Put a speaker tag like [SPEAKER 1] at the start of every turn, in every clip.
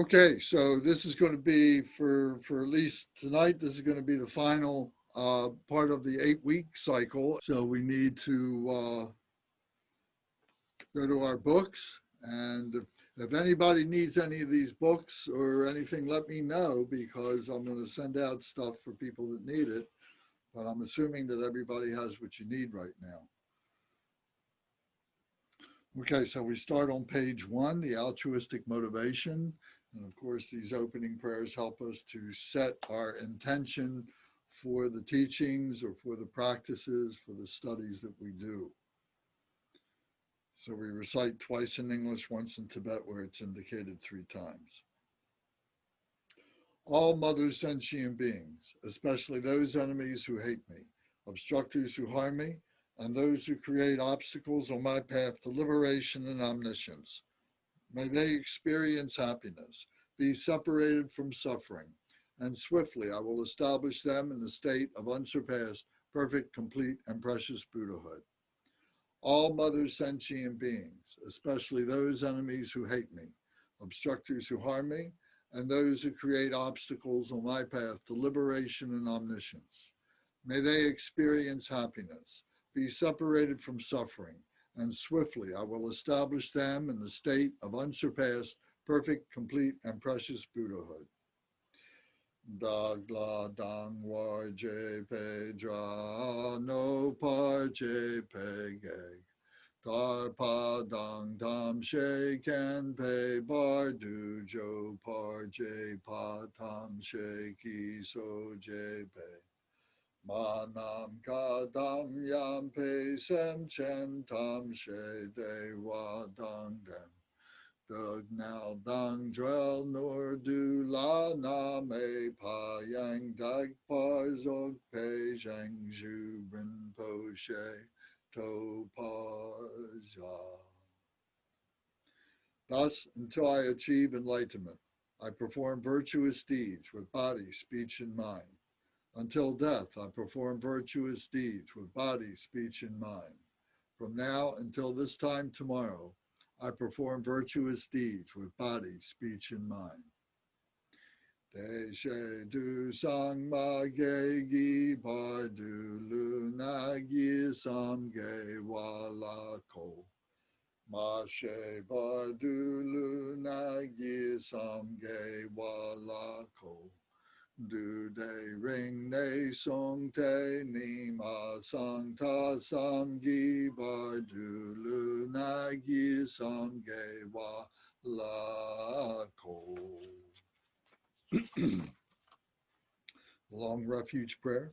[SPEAKER 1] Okay, so this is going to be for at least tonight. This is going to be the final part of the 8-week cycle. So we need to go to our books, and if anybody needs any of these books or anything, let me know, because I'm going to send out stuff for people that need it. But I'm assuming that everybody has what you need right now. Okay, so we start on page 1, the altruistic motivation. And of course, these opening prayers help us to set our intention for the teachings or for the practices, for the studies that we do. So we recite twice in English, once in Tibet, where it's indicated 3 times. All mother sentient beings, especially those enemies who hate me, obstructors who harm me, and those who create obstacles on my path to liberation and omniscience, may they experience happiness, be separated from suffering, and swiftly I will establish them in the state of unsurpassed, perfect, complete, and precious Buddhahood. All mother sentient beings, especially those enemies who hate me, obstructors who harm me, and those who create obstacles on my path to liberation and omniscience, may they experience happiness, be separated from suffering, and swiftly I will establish them in the state of unsurpassed, perfect, complete, and precious Buddhahood. Dagla dang war je pe dra no par je pe geg. Dar pa dang tam she can pe bar du jo par je pa tam she ki so je pe. Manam kadam yam pe sem chen tam she de wa dang dem. Dug now dang drel nor du la na me pa yang dag par zog pe zhang zhu brin po she to pa ja. Thus, until I achieve enlightenment, I perform virtuous deeds with body, speech, and mind. Until death, I perform virtuous deeds with body, speech, and mind. From now until this time tomorrow, I perform virtuous deeds with body, speech, and mind. De she du sang ma ge gi par du lu na gi sam ge wa la ko. Ma she par du lu na gi sam ge wa la ko. Du de ring ne song te ni ma sang ta sam gi bar du lu na gi sam ge wa la ko. Long refuge prayer.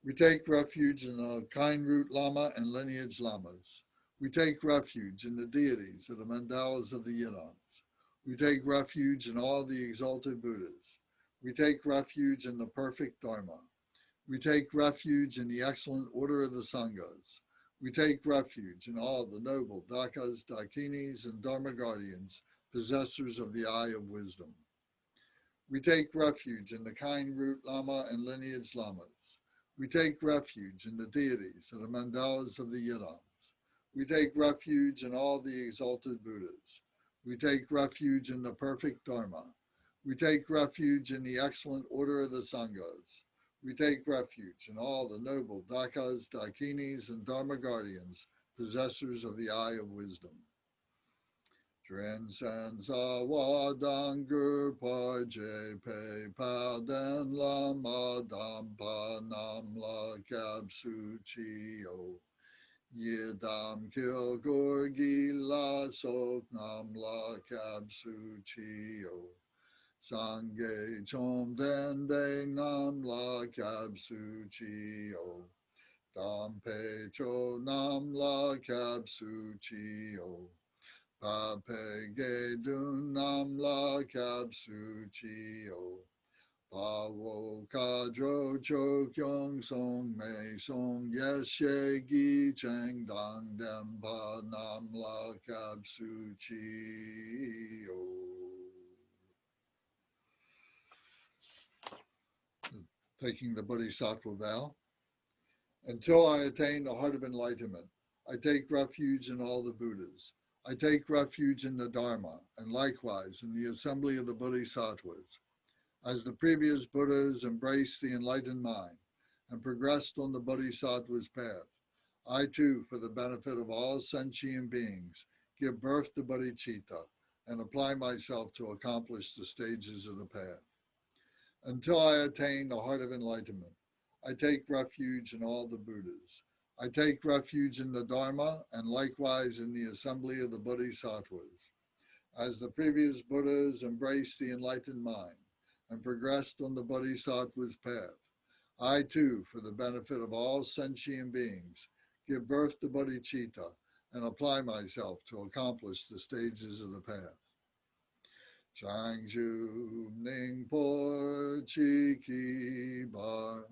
[SPEAKER 1] We take refuge in the kind root Lama and lineage Lamas. We take refuge in the deities of the mandalas of the Yidams. We take refuge in all the exalted Buddhas. We take refuge in the perfect Dharma. We take refuge in the excellent order of the Sanghas. We take refuge in all the noble Dakas, Dakinis, and Dharma guardians, possessors of the eye of wisdom. We take refuge in the kind root Lama and lineage Lamas. We take refuge in the deities of the mandalas of the Yidams. We take refuge in all the exalted Buddhas. We take refuge in the perfect Dharma. We take refuge in the excellent order of the Sanghas. We take refuge in all the noble Dakas, Dakinis, and Dharma guardians, possessors of the eye of wisdom. Transcends awa dangur par je pe pa den lama dam pa nam la kab su chi o. Yidam kil gorgi la sok nam la kab su chi o. Sangye chom den de nam la kab su chi o. Dam pe cho nam la kab su chi o. Pa pe ge dun nam la kab su chi o. Pa wo ka dro cho kyong song me song yes she gi cheng dang dem pa nam la kab su chi o. Taking the Bodhisattva vow. Until I attain the heart of enlightenment, I take refuge in all the Buddhas. I take refuge in the Dharma, and likewise in the assembly of the Bodhisattvas. As the previous Buddhas embraced the enlightened mind and progressed on the Bodhisattva's path, I too, for the benefit of all sentient beings, give birth to bodhicitta and apply myself to accomplish the stages of the path. Until I attain the heart of enlightenment, I take refuge in all the Buddhas. I take refuge in the Dharma and likewise in the assembly of the Bodhisattvas. As the previous Buddhas embraced the enlightened mind and progressed on the Bodhisattva's path, I too, for the benefit of all sentient beings, give birth to bodhicitta and apply myself to accomplish the stages of the path. Shangju Ningpo Chiki Bar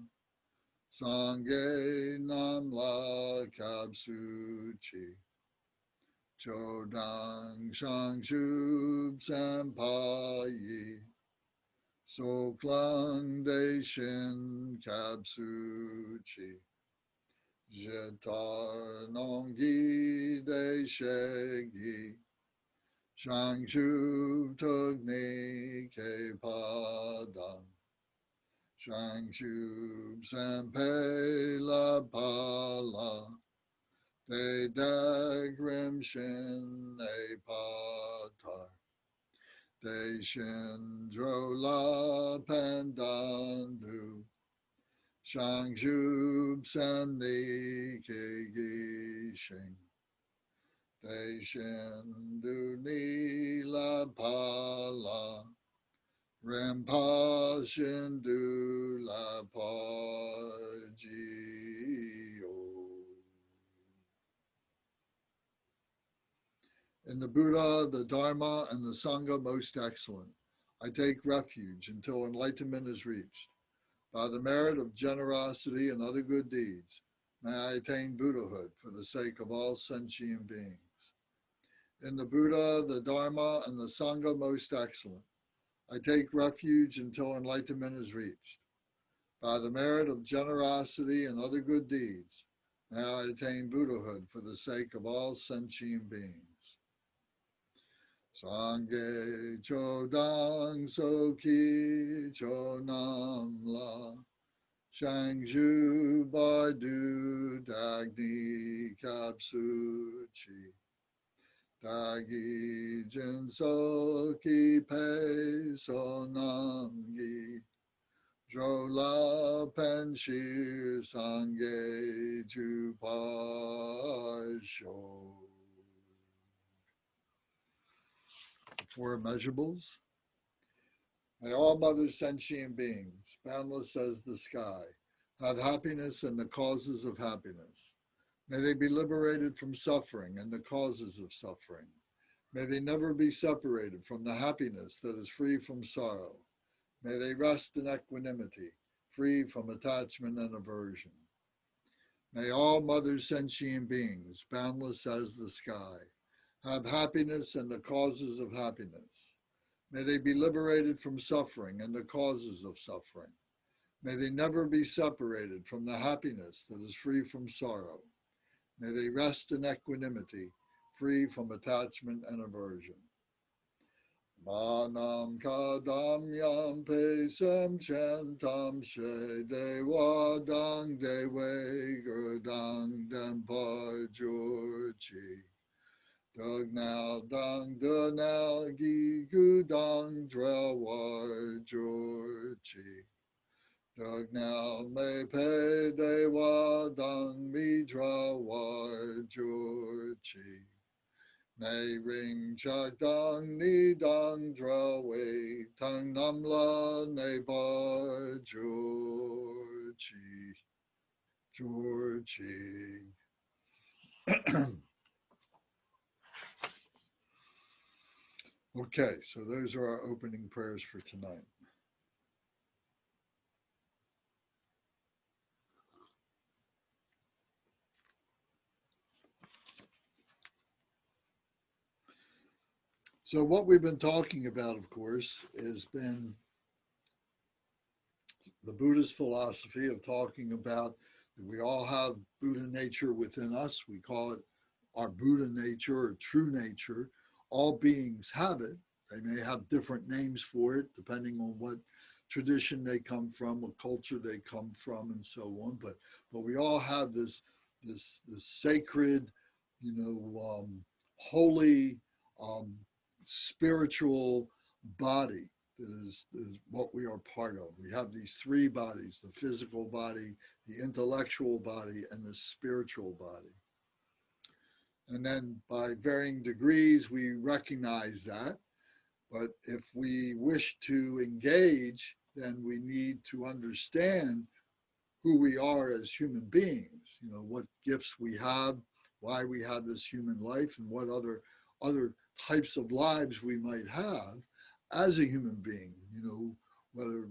[SPEAKER 1] Sangye Namla Kapsuchi Chodang Shangshub Sampayi Soklang Deshin Kapsuchi Jetar Nonggi Deshegi Shangshu Tugni Ke Padang Shangshu Sampe La Pala De Dagrim Shin E Patar De Shindro La Pandandu Shangshu Samni Ke Gishing De Shindu Ni La Pala Rimpa Shindu La Pajio. In the Buddha, the Dharma, and the Sangha most excellent, I take refuge until enlightenment is reached. By the merit of generosity and other good deeds, may I attain Buddhahood for the sake of all sentient beings. In the Buddha, the Dharma, and the Sangha most excellent, I take refuge until enlightenment is reached. By the merit of generosity and other good deeds, may I attain Buddhahood for the sake of all sentient beings. Sangye Chodang Soki Chonam La Shangju Baidu Dagni Kapsuchi Dagi Jinsoki Pe Sonamgi Drola Penshir Sangye Jupasho. Four immeasurables. May all mother sentient beings, boundless as the sky, have happiness and the causes of happiness. May they be liberated from suffering and the causes of suffering. May they never be separated from the happiness that is free from sorrow. May they rest in equanimity, free from attachment and aversion. May all mother sentient beings, boundless as the sky, have happiness and the causes of happiness. May they be liberated from suffering and the causes of suffering. May they never be separated from the happiness that is free from sorrow. May they rest in equanimity, free from attachment and aversion. Manam kadam yam pesam chantam she dewa dang dewe gurdang dempar jurchi. Dug now dang du now gi gu dang drawar jurchi. Dug now me pe dewa dang mi drawar jurchi. Ne ring chak dang ni dang drawe tang namla ne bar jurchi. Jurchi. Okay, so those are our opening prayers for tonight. So what we've been talking about, of course, has been the Buddhist philosophy of talking about that we all have Buddha nature within us. We call it our Buddha nature or true nature. All beings have it. They may have different names for it, depending on what tradition they come from, what culture they come from, and so on. But we all have this sacred, holy, um, spiritual body that is what we are part of. We have these three bodies: the physical body, the intellectual body, and the spiritual body. And then by varying degrees, we recognize that. But if we wish to engage, then we need to understand who we are as human beings, what gifts we have, why we have this human life, and what other types of lives we might have as a human being, whether,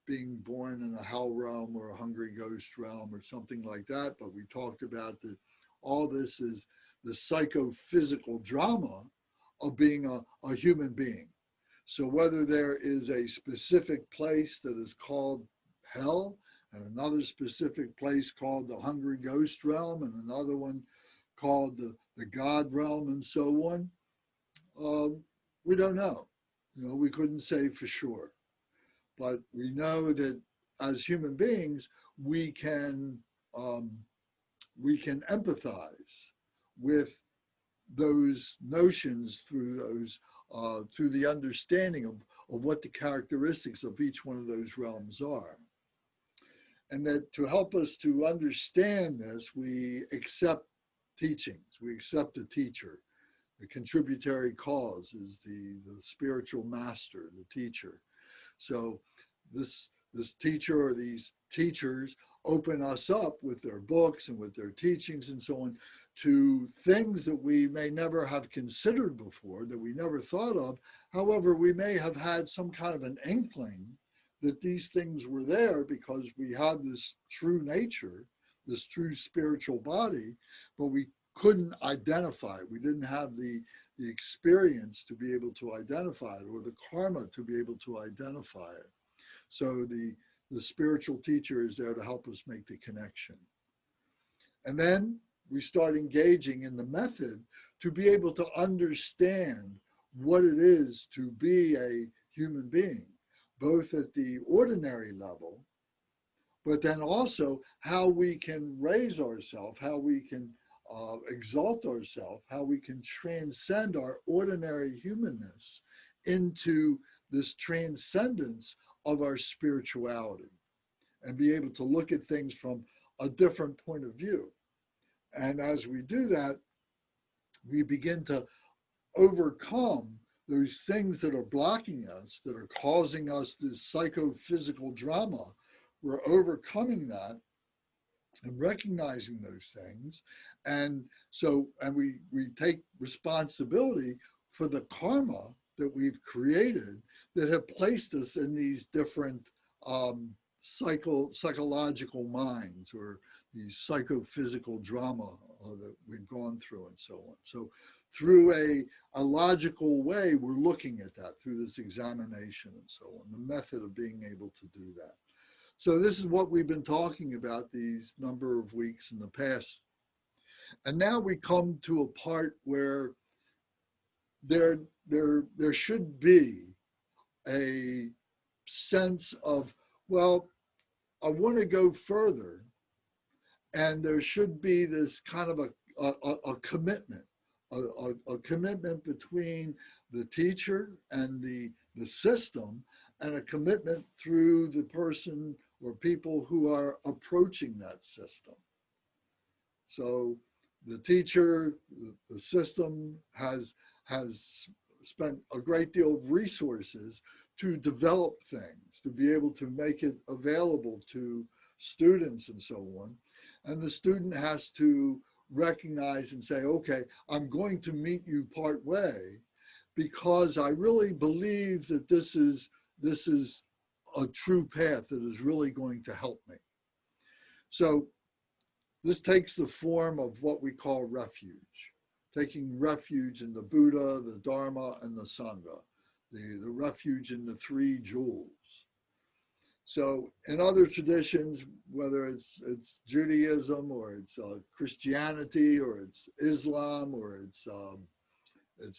[SPEAKER 1] being born in a hell realm or a hungry ghost realm or something like that. But we talked about that all this is the psychophysical drama of being a human being. So whether there is a specific place that is called hell, and another specific place called the hungry ghost realm, and another one called the God realm, and so on, we don't know. We couldn't say for sure. But we know that as human beings, we can empathize with those notions through the understanding of what the characteristics of each one of those realms are. And that to help us to understand this, we accept teachings, we accept a teacher. The contributory cause is the spiritual master, the teacher. So this teacher or these teachers open us up with their books and with their teachings and so on to things that we may never have considered before, that we never thought of. However, we may have had some kind of an inkling that these things were there because we had this true nature, this true spiritual body, but we couldn't identify it. We didn't have the experience to be able to identify it, or the karma to be able to identify it. So the spiritual teacher is there to help us make the connection. And then we start engaging in the method to be able to understand what it is to be a human being, both at the ordinary level, but then also how we can raise ourselves, how we can exalt ourselves, how we can transcend our ordinary humanness into this transcendence of our spirituality and be able to look at things from a different point of view. And as we do that, we begin to overcome those things that are blocking us, that are causing us this psychophysical drama. We're overcoming that and recognizing those things. And we take responsibility for the karma that we've created that have placed us in these different psychological minds, or these psychophysical drama that we've gone through and so on. So through a logical way, we're looking at that through this examination and so on, the method of being able to do that. So this is what we've been talking about these number of weeks in the past. And now we come to a part where there should be a sense of, well, I want to go further, and there should be this kind of a commitment, a commitment between the teacher and the system, and a commitment through the person or people who are approaching that system. So the teacher, the system has spent a great deal of resources to develop things, to be able to make it available to students and so on. And the student has to recognize and say, okay, I'm going to meet you part way because I really believe that this is a true path that is really going to help me. So this takes the form of what we call refuge, taking refuge in the Buddha, the Dharma, and the Sangha, the refuge in the three jewels. So in other traditions, whether it's Judaism or it's Christianity or it's Islam or it's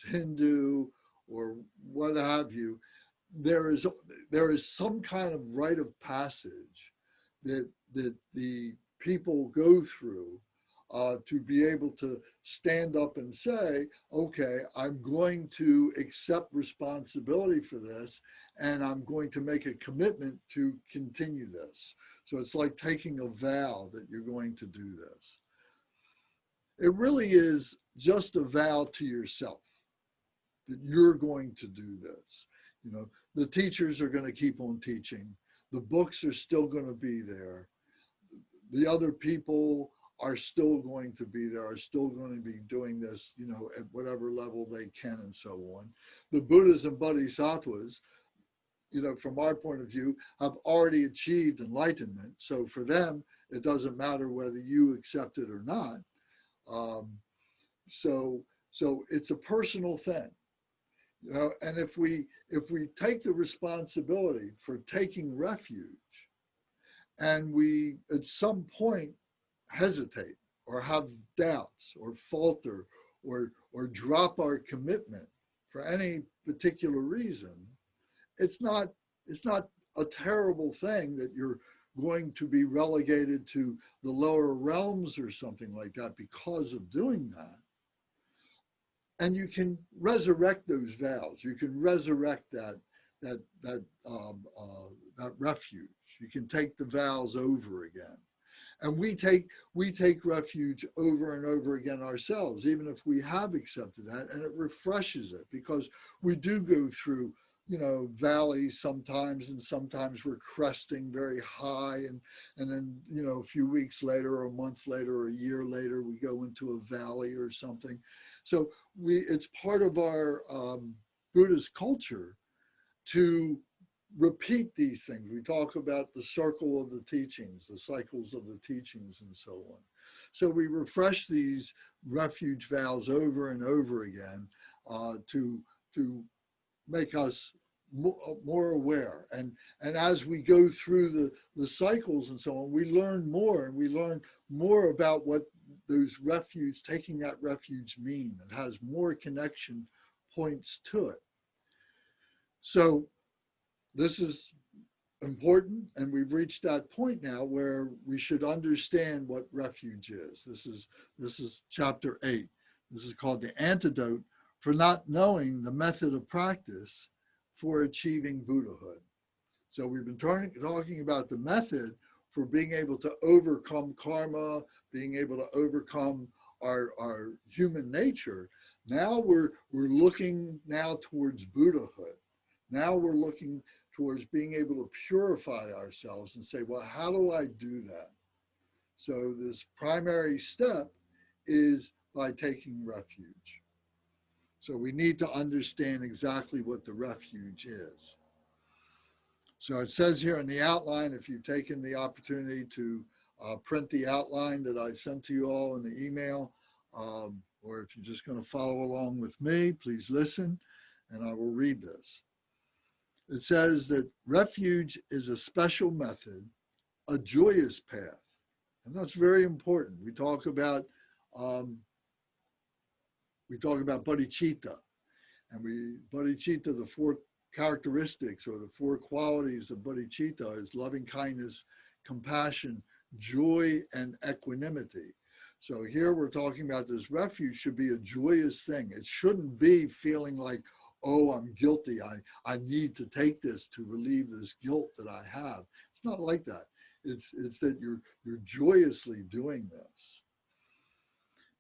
[SPEAKER 1] Hindu or what have you, there is some kind of rite of passage that the people go through to be able to stand up and say, okay, I'm going to accept responsibility for this, and I'm going to make a commitment to continue this. So it's like taking a vow that you're going to do this. It really is just a vow to yourself that you're going to do this. You know, the teachers are going to keep on teaching. The books are still going to be there. The other people are still going to be there, are still going to be doing this, you know, at whatever level they can and so on. The Buddhas and Bodhisattvas, you know, from our point of view, have already achieved enlightenment. So for them, it doesn't matter whether you accept it or not. So it's a personal thing, you know. And if we take the responsibility for taking refuge, and we at some point hesitate or have doubts or falter or drop our commitment for any particular reason, it's not a terrible thing that you're going to be relegated to the lower realms or something like that because of doing that. And you can resurrect those vows. You can resurrect that refuge. You can take the vows over again. And we take refuge over and over again ourselves, even if we have accepted that, and it refreshes it, because we do go through, you know, valleys sometimes, and sometimes we're cresting very high, and then, you know, a few weeks later or a month later or a year later, we go into a valley or something. So it's part of our Buddhist culture to repeat these things. We talk about the circle of the teachings, the cycles of the teachings, and so on. So we refresh these refuge vows over and over again to make us more aware. And as we go through the cycles and so on, we learn more, and we learn more about what those refuge, taking that refuge mean. It has more connection points to it. So this is important, and we've reached that point now where we should understand what refuge is. This is chapter 8. This is called the antidote for not knowing the method of practice for achieving Buddhahood. So we've been talking about the method for being able to overcome karma, being able to overcome our human nature. Now we're looking now towards Buddhahood. Now we're looking towards being able to purify ourselves and say, well, how do I do that? So this primary step is by taking refuge. So we need to understand exactly what the refuge is. So it says here in the outline, if you've taken the opportunity to print the outline that I sent to you all in the email, or if you're just going to follow along with me, please listen, and I will read this. It says that refuge is a special method, a joyous path. And that's very important. We talk about bodhicitta, and bodhicitta, the four characteristics or the four qualities of bodhicitta is loving kindness, compassion, joy, and equanimity. So here we're talking about this refuge should be a joyous thing. It shouldn't be feeling like, oh, I'm guilty. I need to take this to relieve this guilt that I have. It's not like that. It's that you're joyously doing this.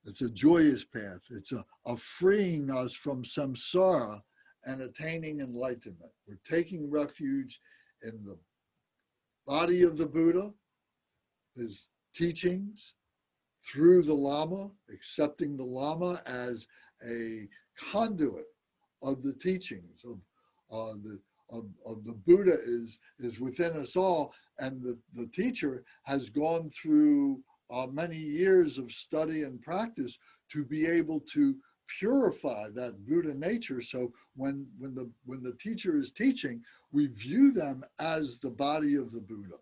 [SPEAKER 1] It's a joyous path. It's a freeing us from samsara and attaining enlightenment. We're taking refuge in the body of the Buddha, his teachings, through the Lama, accepting the Lama as a conduit of the teachings of the Buddha is within us all, and the teacher has gone through many years of study and practice to be able to purify that Buddha nature. So when the teacher is teaching, we view them as the body of the Buddha.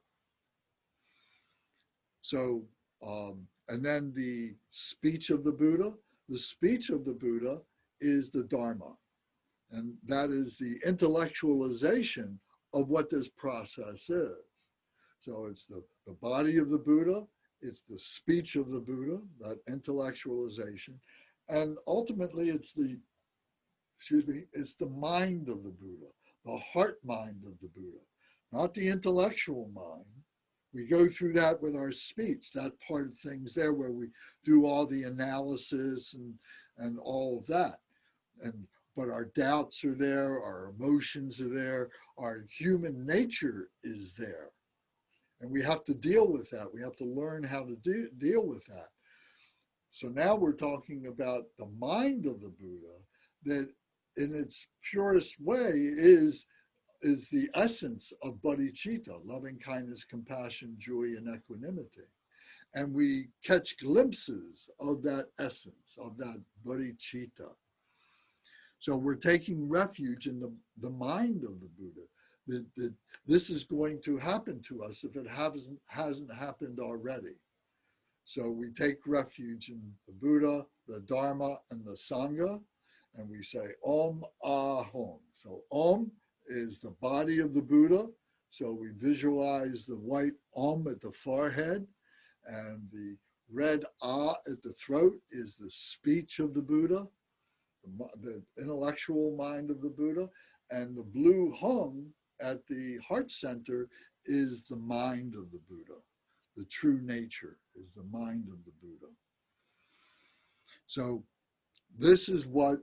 [SPEAKER 1] So, and then the speech of the Buddha. The speech of the Buddha is the Dharma. And that is the intellectualization of what this process is. So it's the body of the Buddha, it's the speech of the Buddha, that intellectualization. And ultimately it's the mind of the Buddha, the heart mind of the Buddha, not the intellectual mind. We go through that with our speech, that part of things there where we do all the analysis and all of that. But our doubts are there, our emotions are there, our human nature is there. And we have to deal with that. We have to learn how to deal with that. So now we're talking about the mind of the Buddha that in its purest way is the essence of bodhicitta, loving kindness, compassion, joy, and equanimity. And we catch glimpses of that essence, of that bodhicitta. So we're taking refuge in the mind of the Buddha, that this is going to happen to us if it hasn't happened already. So we take refuge in the Buddha, the Dharma, and the Sangha, and we say Om Ahom. So Om is the body of the Buddha. So we visualize the white Om at the forehead, and the red Ah at the throat is the speech of the Buddha, the intellectual mind of the Buddha, and the blue Hum at the heart center is the mind of the Buddha. The true nature is the mind of the Buddha. So this is what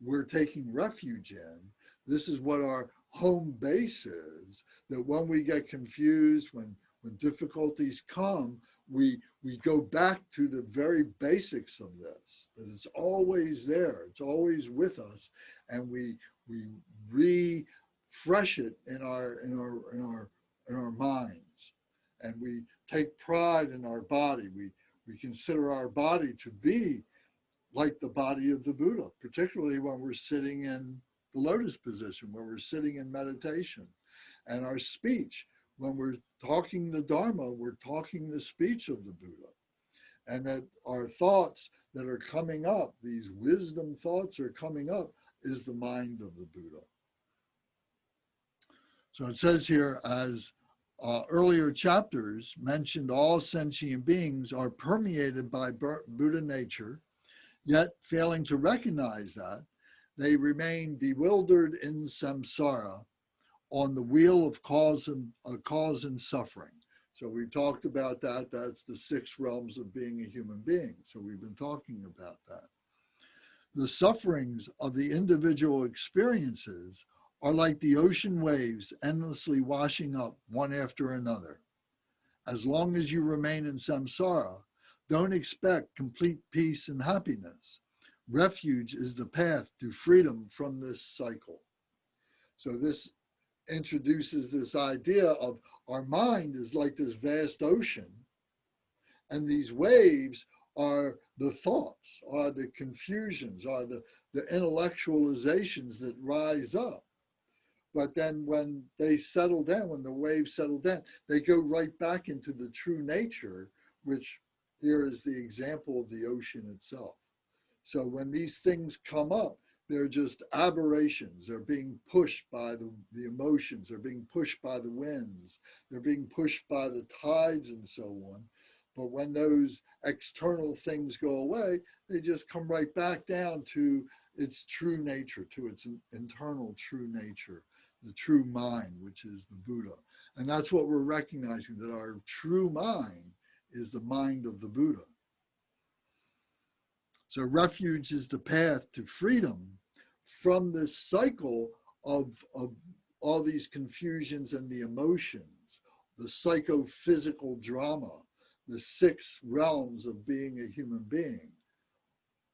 [SPEAKER 1] we're taking refuge in. This is what our home base is, that when we get confused, when difficulties come, we go back to the very basics of this, that it's always there, it's always with us, and we refresh it in our minds, and we take pride in our body. We consider our body to be like the body of the Buddha, particularly when we're sitting in the lotus position, when we're sitting in meditation, and our speech. When we're talking the Dharma, we're talking the speech of the Buddha. And that our thoughts that are coming up, these wisdom thoughts are coming up, is the mind of the Buddha. So it says here, as earlier chapters mentioned, all sentient beings are permeated by Buddha nature, yet failing to recognize that, they remain bewildered in samsara, on the wheel of cause and suffering. So we talked about that. That's the 6 realms of being a human being. So we've been talking about that. The sufferings of the individual experiences are like the ocean waves endlessly washing up one after another. As long as you remain in samsara, don't expect complete peace and happiness. Refuge is the path to freedom from this cycle. So this introduces this idea of our mind is like this vast ocean, and these waves are the thoughts, are the confusions, are the intellectualizations that rise up. But then when they settle down, when the waves settle down, they go right back into the true nature, which here is the example of the ocean itself. So when these things come up, they're just aberrations. They're being pushed by the emotions. They're being pushed by the winds. They're being pushed by the tides and so on. But when those external things go away, they just come right back down to its true nature, to its internal true nature, the true mind, which is the Buddha. And that's what we're recognizing, that our true mind is the mind of the Buddha. So refuge is the path to freedom from this cycle of all these confusions and the emotions, the psychophysical drama, the 6 realms of being a human being.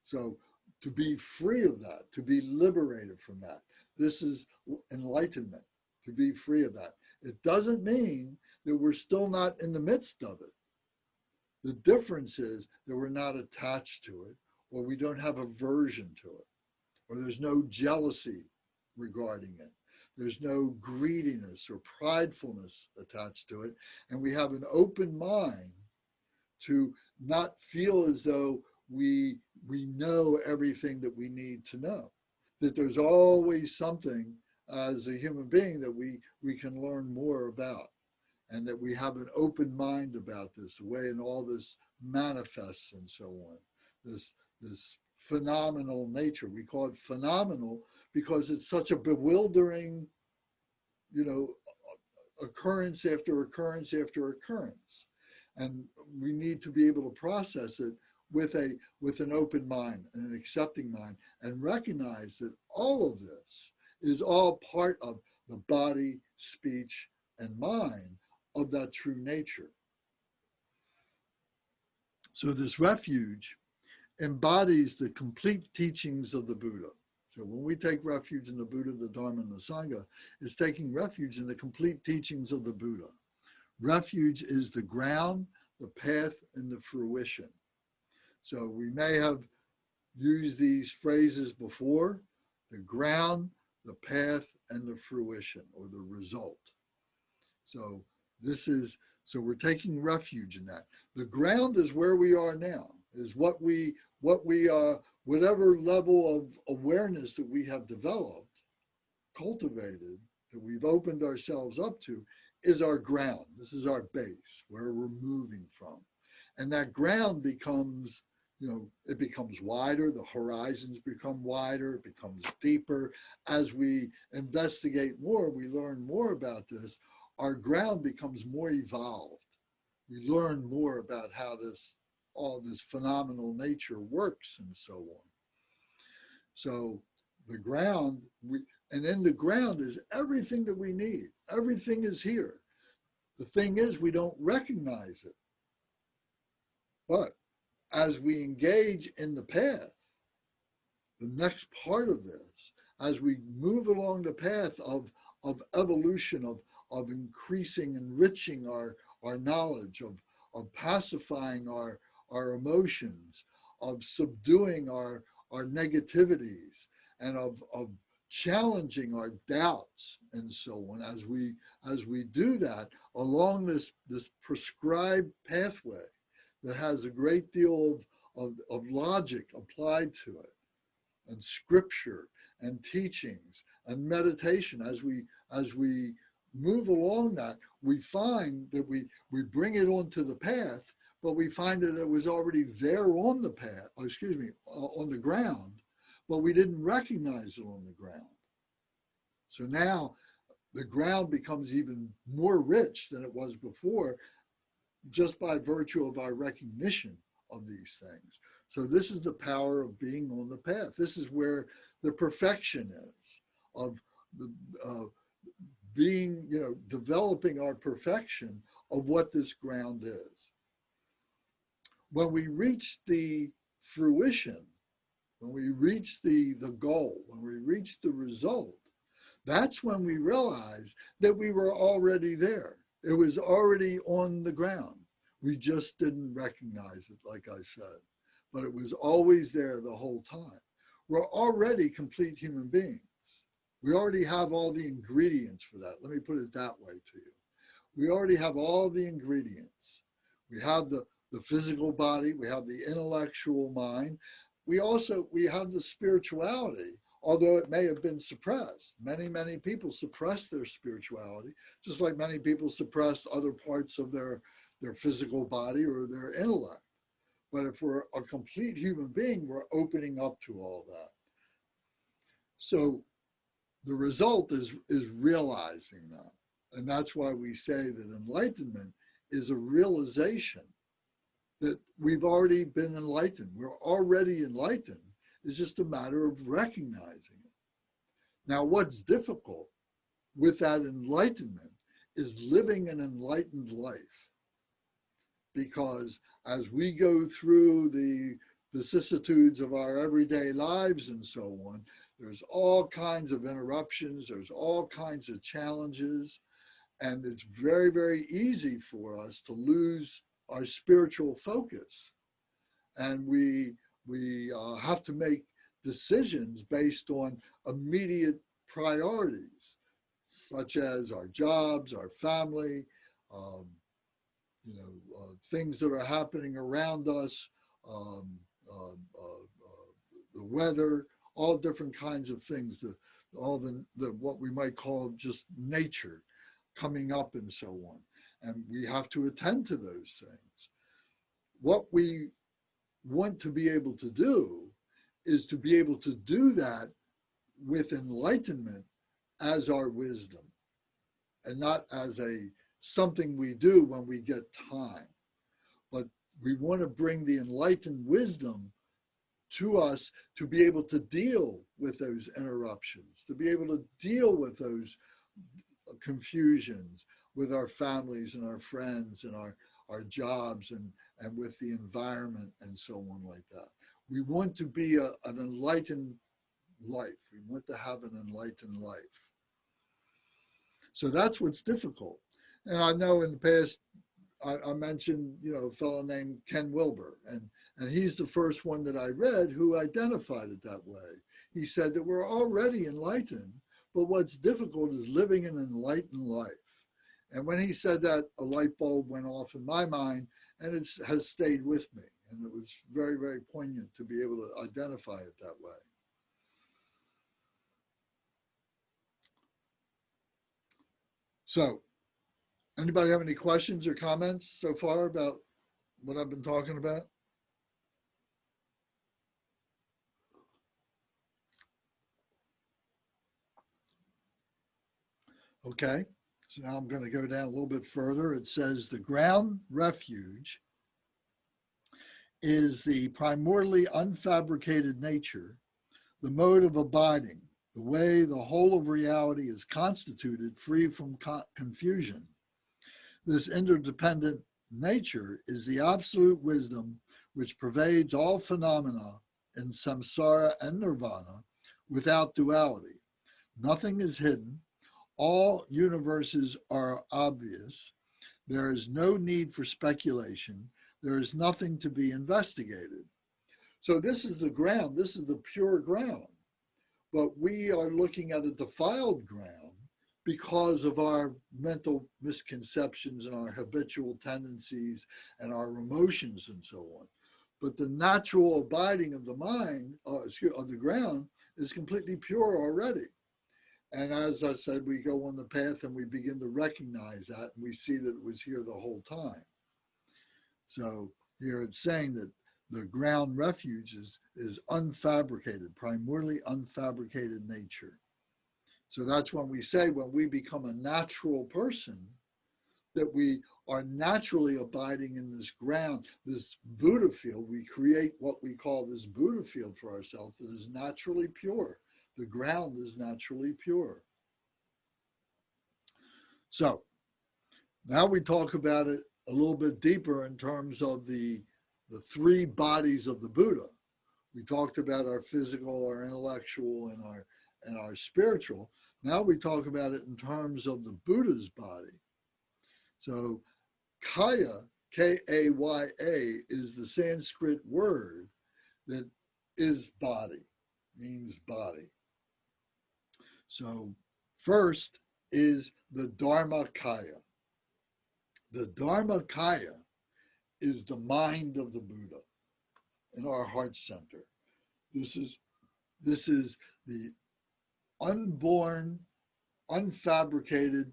[SPEAKER 1] So to be free of that, to be liberated from that, this is enlightenment, to be free of that. It doesn't mean that we're still not in the midst of it. The difference is that we're not attached to it, or we don't have aversion to it, or there's no jealousy regarding it. There's no greediness or pridefulness attached to it. And we have an open mind to not feel as though we know everything that we need to know. That there's always something as a human being that we can learn more about. And that we have an open mind about this, the way in all this manifests and so on. This phenomenal nature. We call it phenomenal because it's such a bewildering, occurrence after occurrence after occurrence. And we need to be able to process it with an open mind and an accepting mind, and recognize that all of this is all part of the body, speech, and mind of that true nature. So this refuge embodies the complete teachings of the Buddha. So when we take refuge in the Buddha, the Dharma, and the Sangha, it's taking refuge in the complete teachings of the Buddha. Refuge is the ground, the path, and the fruition. So we may have used these phrases before: the ground, the path, and the fruition, or the result. So we're taking refuge in that. The ground is where we are now, is what we whatever level of awareness that we have developed, cultivated, that we've opened ourselves up to, is our ground. This is our base, where we're moving from. And that ground becomes, it becomes wider, the horizons become wider, it becomes deeper. As we investigate more, we learn more about this, our ground becomes more evolved. We learn more about how all this phenomenal nature works and so on. So the ground, and in the ground is everything that we need. Everything is here. The thing is, we don't recognize it. But as we engage in the path, the next part of this, as we move along the path of evolution, of increasing, enriching our knowledge, of pacifying our emotions, of subduing our negativities, and of challenging our doubts and so on, as we do that along this prescribed pathway that has a great deal of logic applied to it, and scripture and teachings and meditation. As we move along that, we find that we bring it onto the path, but we find that it was already there on the path, on the ground, but we didn't recognize it on the ground. So now the ground becomes even more rich than it was before, just by virtue of our recognition of these things. So this is the power of being on the path. This is where the perfection is, of being, developing our perfection of what this ground is. When we reach the fruition, when we reach the goal, when we reach the result, that's when we realize that we were already there. It was already on the ground. We just didn't recognize it, like I said, but it was always there the whole time. We're already complete human beings. We already have all the ingredients for that. Let me put it that way to you. We already have all the ingredients. We have the physical body, we have the intellectual mind. We have the spirituality, although it may have been suppressed. Many people suppress their spirituality, just like many people suppress other parts of their physical body or their intellect. But if we're a complete human being, we're opening up to all that. So the result is realizing that. And that's why we say that enlightenment is a realization that we've already been enlightened. We're already enlightened. It's just a matter of recognizing it. Now, what's difficult with that enlightenment is living an enlightened life. Because as we go through the vicissitudes of our everyday lives and so on, there's all kinds of interruptions, there's all kinds of challenges, and it's very, very easy for us to lose our spiritual focus. And we have to make decisions based on immediate priorities, such as our jobs, our family, um, things that are happening around us, um, the weather, all different kinds of things, all the what we might call just nature coming up and so on. And we have to attend to those things. What we want to be able to do is to be able to do that with enlightenment as our wisdom, and not as something we do when we get time. But we want to bring the enlightened wisdom to us to be able to deal with those interruptions, to be able to deal with those confusions with our families and our friends and our jobs and with the environment and so on like that. We want to be an enlightened life. We want to have an enlightened life. So that's what's difficult. And I know in the past, I mentioned, a fellow named Ken Wilber, and he's the first one that I read who identified it that way. He said that we're already enlightened, but what's difficult is living an enlightened life. And when he said that, a light bulb went off in my mind, and it has stayed with me. And it was very, very poignant to be able to identify it that way. So, anybody have any questions or comments so far about what I've been talking about? Okay, so now I'm going to go down a little bit further. It says the ground refuge is the primordially unfabricated nature, the mode of abiding, the way the whole of reality is constituted, free from confusion. This interdependent nature is the absolute wisdom which pervades all phenomena in samsara and nirvana without duality. Nothing is hidden. All universes are obvious. There is no need for speculation. There is nothing to be investigated. So this is the ground. This is the pure ground. But we are looking at a defiled ground because of our mental misconceptions and our habitual tendencies and our emotions and so on. But the natural abiding of the mind, of the ground, is completely pure already. And as I said, we go on the path and we begin to recognize that, and we see that it was here the whole time. So here it's saying that the ground refuge is unfabricated, primordially unfabricated nature. So that's when we say, when we become a natural person, that we are naturally abiding in this ground, this Buddha field. We create what we call this Buddha field for ourselves that is naturally pure. The ground is naturally pure. So now we talk about it a little bit deeper in terms of the three bodies of the Buddha. We talked about our physical, our intellectual, and our spiritual. Now we talk about it in terms of the Buddha's body. So kaya, K-A-Y-A, is the Sanskrit word that is body, means body. So first is the Dharmakaya. The Dharmakaya is the mind of the Buddha in our heart center. This is the unborn, unfabricated,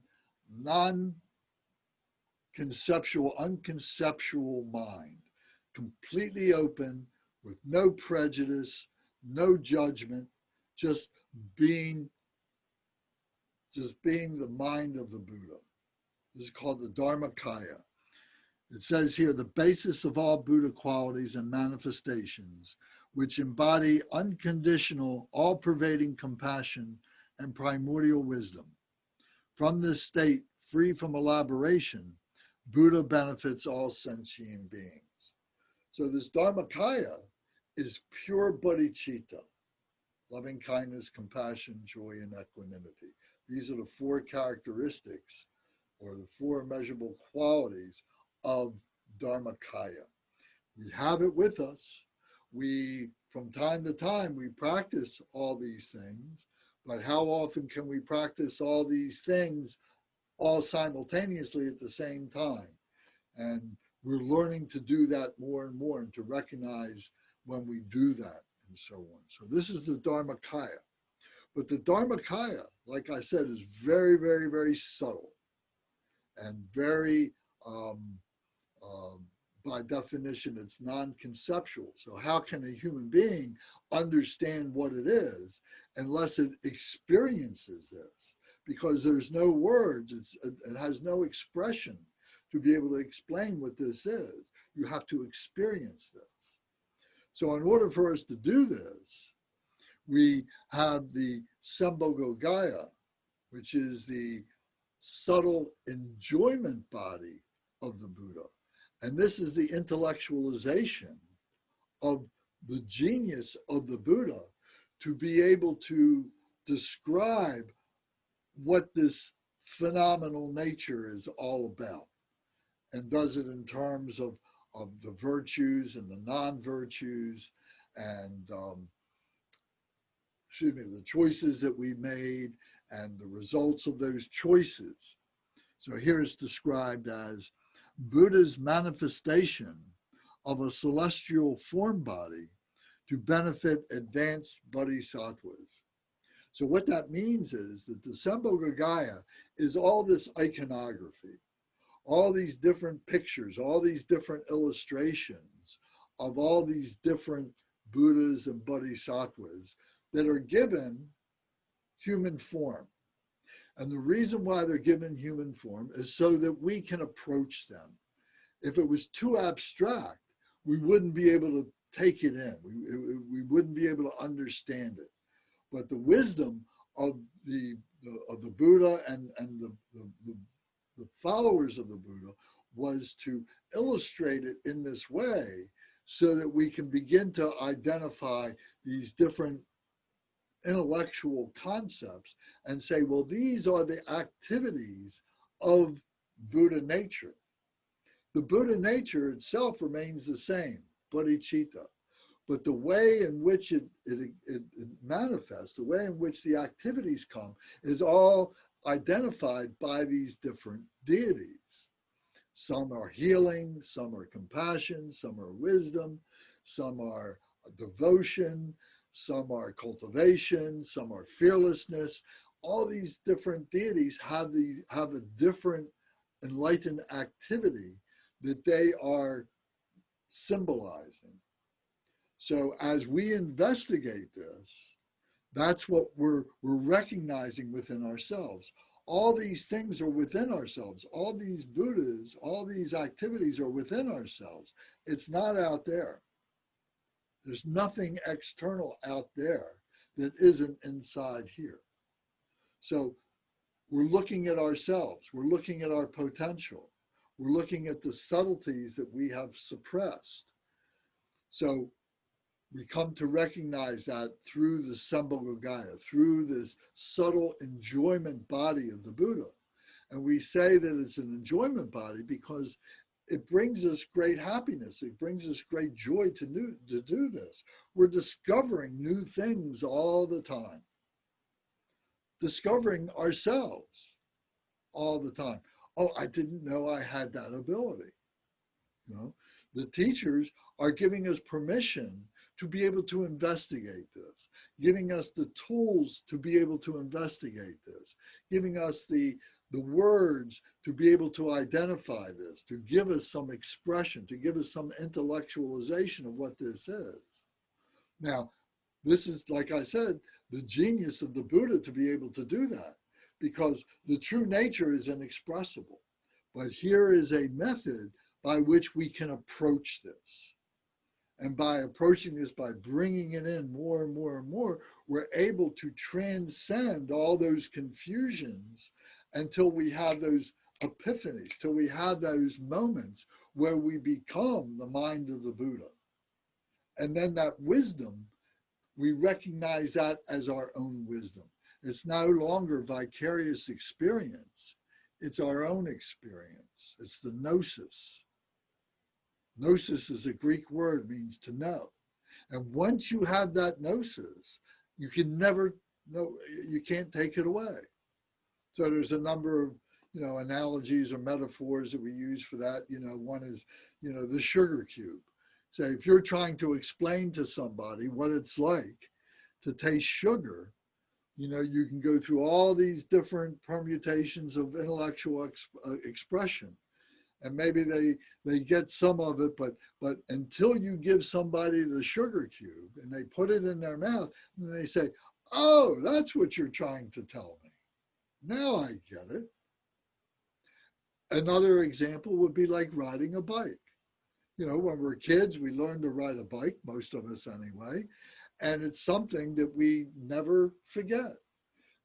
[SPEAKER 1] unconceptual mind, completely open, with no prejudice, no judgment, just being the mind of the Buddha. This is called the Dharmakaya. It says here, the basis of all Buddha qualities and manifestations, which embody unconditional, all-pervading compassion and primordial wisdom. From this state, free from elaboration, Buddha benefits all sentient beings. So this Dharmakaya is pure bodhicitta, loving kindness, compassion, joy, and equanimity. These are the four characteristics or the four measurable qualities of Dharmakaya. We have it with us. we, from time to time, we practice all these things, but how often can we practice all these things all simultaneously at the same time? And we're learning to do that more and more, and to recognize when we do that and so on. So this is the Dharmakaya. But the Dharmakaya, like I said, is very, very, very subtle and very, by definition, it's non-conceptual. So how can a human being understand what it is unless it experiences this? Because there's no words, it has no expression to be able to explain what this is. You have to experience this. So in order for us to do this, we have the Sambhogagaya, which is the subtle enjoyment body of the Buddha. And this is the intellectualization of the genius of the Buddha to be able to describe what this phenomenal nature is all about, and does it in terms of the virtues and the non-virtues, and the choices that we made and the results of those choices. So here it's described as Buddha's manifestation of a celestial form body to benefit advanced bodhisattvas. So what that means is that the Sambhogagaya is all this iconography, all these different pictures, all these different illustrations of all these different Buddhas and bodhisattvas that are given human form. And the reason why they're given human form is so that we can approach them. If it was too abstract, we wouldn't be able to take it in. We wouldn't be able to understand it. But the wisdom of the Buddha and the followers of the Buddha was to illustrate it in this way so that we can begin to identify these different intellectual concepts and say, well, these are the activities of Buddha nature. The Buddha nature itself remains the same, bodhicitta, but the way in which it manifests, the way in which the activities come, is all identified by these different deities. Some are healing, some are compassion, some are wisdom, some are devotion, some are cultivation, some are fearlessness. All these different deities have a different enlightened activity that they are symbolizing. So as we investigate this, that's what we're recognizing within ourselves. All these things are within ourselves. All these Buddhas, all these activities are within ourselves. It's not out there. There's nothing external out there that isn't inside here. So we're looking at ourselves. We're looking at our potential. We're looking at the subtleties that we have suppressed. So we come to recognize that through the Sambhogagaya, through this subtle enjoyment body of the Buddha. And we say that it's an enjoyment body because it brings us great happiness. It brings us great joy to do this. We're discovering new things all the time. Discovering ourselves all the time. Oh, I didn't know I had that ability. You know, the teachers are giving us permission to be able to investigate this, giving us the tools to be able to investigate this, giving us the words to be able to identify this, to give us some expression, to give us some intellectualization of what this is. Now, this is, like I said, the genius of the Buddha to be able to do that, because the true nature is inexpressible. But here is a method by which we can approach this. And by approaching this, by bringing it in more and more and more, we're able to transcend all those confusions until we have those epiphanies, till we have those moments where we become the mind of the Buddha. And then that wisdom, we recognize that as our own wisdom. It's no longer vicarious experience. It's our own experience. It's the gnosis. Gnosis is a Greek word, means to know. And once you have that gnosis, you can never, no, you can't take it away. So there's a number of, analogies or metaphors that we use for that. One is, the sugar cube. So if you're trying to explain to somebody what it's like to taste sugar, you can go through all these different permutations of intellectual expression. And maybe they get some of it, but until you give somebody the sugar cube and they put it in their mouth, and they say, oh, that's what you're trying to tell me. Now I get it. Another example would be like riding a bike. When we're kids, we learn to ride a bike, most of us anyway, and it's something that we never forget.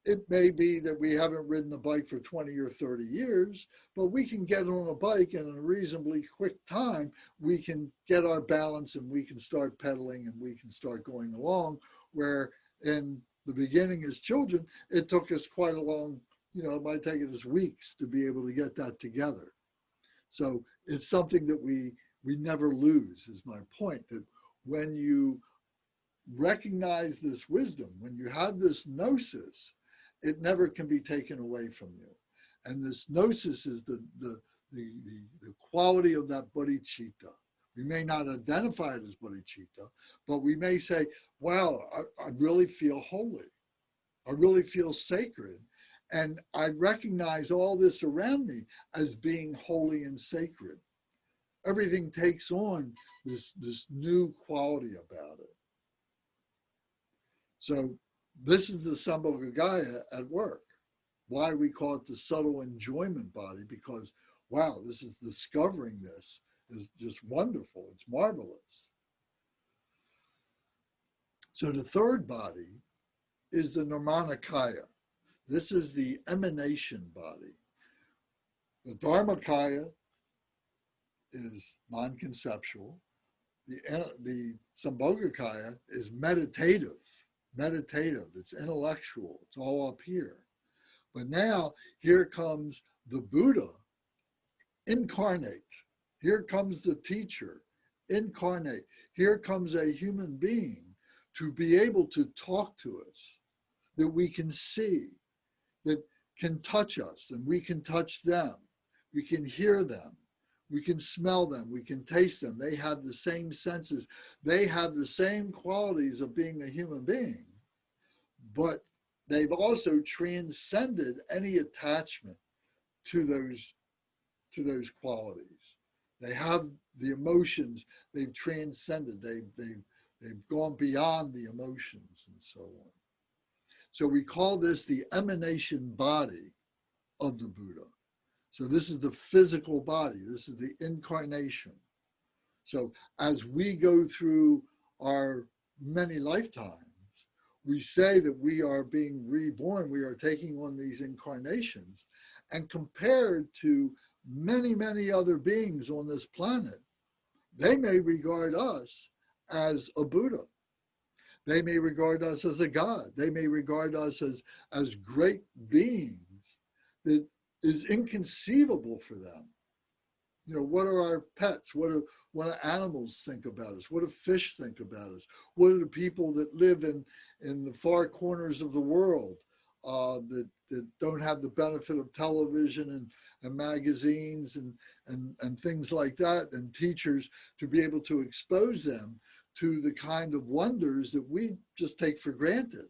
[SPEAKER 1] It may be that we haven't ridden a bike for 20 or 30 years, but we can get on a bike and in a reasonably quick time, we can get our balance and we can start pedaling and we can start going along, where in the beginning as children, it took us quite a long, it might take us weeks to be able to get that together. So it's something that we never lose, is my point, that when you recognize this wisdom, when you have this gnosis, it never can be taken away from you. And this gnosis is the quality of that bodhicitta. We may not identify it as bodhicitta, but we may say, wow, I really feel holy. I really feel sacred. And I recognize all this around me as being holy and sacred. Everything takes on this new quality about it. So this is the Sambhogagaya at work. Why we call it the subtle enjoyment body, because, wow, this is discovering this is just wonderful. It's marvelous. So the third body is the Nirmanakaya. This is the emanation body. The Dharmakaya is non-conceptual. The Sambhogakaya is meditative. It's intellectual, it's all up here. But now here comes the Buddha incarnate. Here comes the teacher incarnate. Here comes a human being to be able to talk to us, that we can see, that can touch us, and we can touch them. We can hear them. We can smell them. We can taste them. They have the same senses. They have the same qualities of being a human being, but they've also transcended any attachment to those qualities. They have the emotions. They've transcended. They've gone beyond the emotions and so on. So we call this the emanation body of the Buddha. So this is the physical body. This is the incarnation. So as we go through our many lifetimes, we say that we are being reborn. We are taking on these incarnations. And compared to many, many other beings on this planet, they may regard us as a Buddha. They may regard us as a God. They may regard us as great beings that is inconceivable for them. What are our pets? What do animals think about us? What do fish think about us? What are the people that live in the far corners of the world that don't have the benefit of television and magazines and things like that, and teachers to be able to expose them to the kind of wonders that we just take for granted.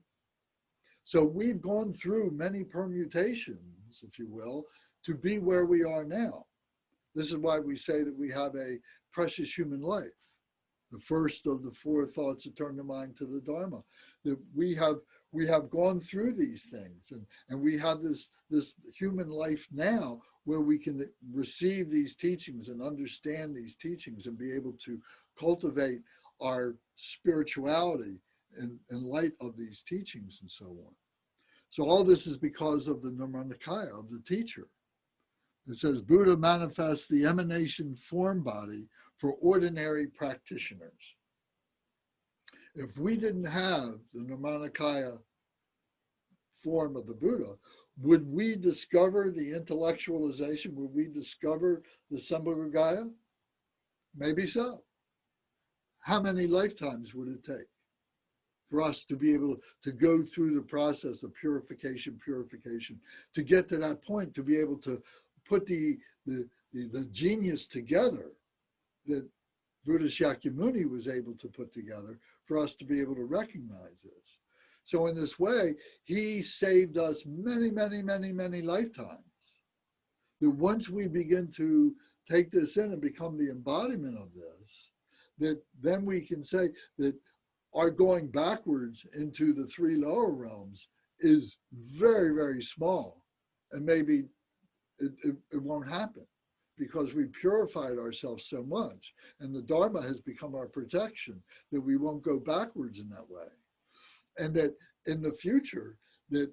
[SPEAKER 1] So we've gone through many permutations, if you will, to be where we are now. This is why we say that we have a precious human life. The first of the four thoughts that turn the mind to the Dharma. That we have gone through these things, and we have this human life now where we can receive these teachings and understand these teachings and be able to cultivate our spirituality in light of these teachings and so on. So all this is because of the Nirmanakaya, of the teacher. It says, Buddha manifests the emanation form body for ordinary practitioners. If we didn't have the Nirmanakaya form of the Buddha, would we discover the intellectualization? Would we discover the Sambhogakaya? Maybe so. how many lifetimes would it take for us to be able to go through the process of purification, to get to that point, to be able to put the genius together that Buddha Shakyamuni was able to put together for us to be able to recognize this. So in this way, he saved us many, many, many, many lifetimes. That once we begin to take this in and become the embodiment of this, that then we can say that our going backwards into the three lower realms is very, very small. And maybe it won't happen because we purified ourselves so much. And the Dharma has become our protection that we won't go backwards in that way. And that in the future, that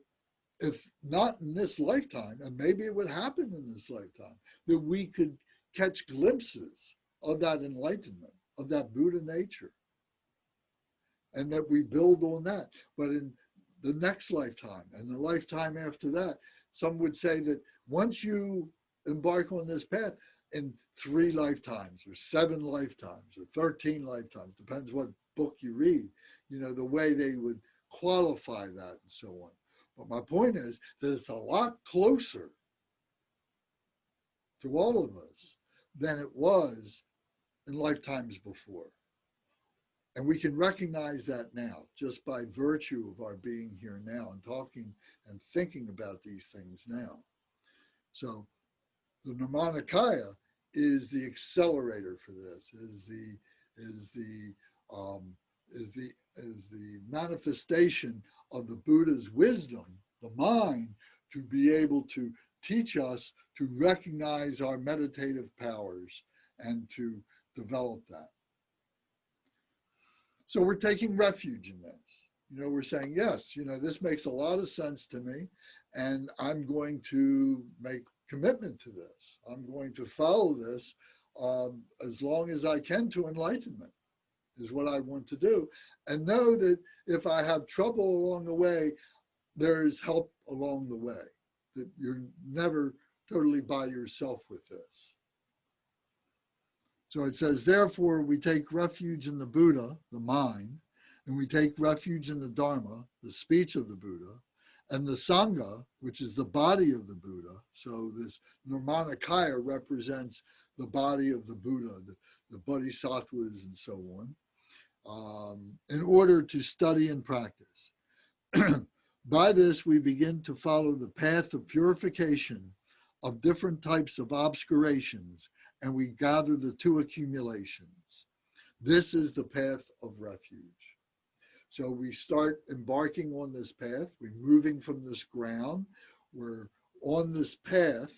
[SPEAKER 1] if not in this lifetime, and maybe it would happen in this lifetime, that we could catch glimpses of that enlightenment, of that Buddha nature, and that we build on that. But in the next lifetime and the lifetime after that, some would say that once you embark on this path, in 3 lifetimes or 7 lifetimes or 13 lifetimes, depends what book you read, the way they would qualify that and so on. But my point is that it's a lot closer to all of us than it was in lifetimes before. And we can recognize that now just by virtue of our being here now and talking and thinking about these things now. So the Nirmanakaya is the accelerator for this, is the manifestation of the Buddha's wisdom, the mind, to be able to teach us to recognize our meditative powers and to develop that. So we're taking refuge in this. We're saying, yes, this makes a lot of sense to me, and I'm going to make commitment to this. I'm going to follow this as long as I can to enlightenment, is what I want to do. And know that if I have trouble along the way, there's help along the way, that you're never totally by yourself with this. So it says, therefore, we take refuge in the Buddha, the mind, and we take refuge in the Dharma, the speech of the Buddha, and the Sangha, which is the body of the Buddha. So this Nirmanakaya represents the body of the Buddha, the bodhisattvas and so on, in order to study and practice. By this, we begin to follow the path of purification of different types of obscurations, and we gather the 2 accumulations. This is the path of refuge. So we start embarking on this path. We're moving from this ground. We're on this path,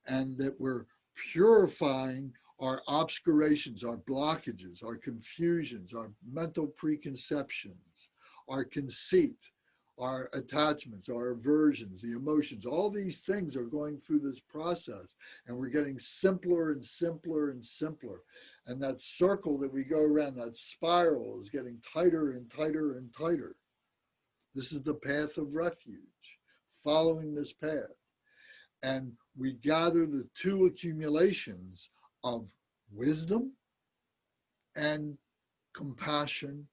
[SPEAKER 1] and that we're purifying our obscurations, our blockages, our confusions, our mental preconceptions, our conceit, our attachments, our aversions, the emotions. All these things are going through this process, and we're getting simpler and simpler and simpler. And that circle that we go around, that spiral, is getting tighter and tighter and tighter. This is the path of refuge, following this path. And we gather the 2 accumulations of wisdom and compassion,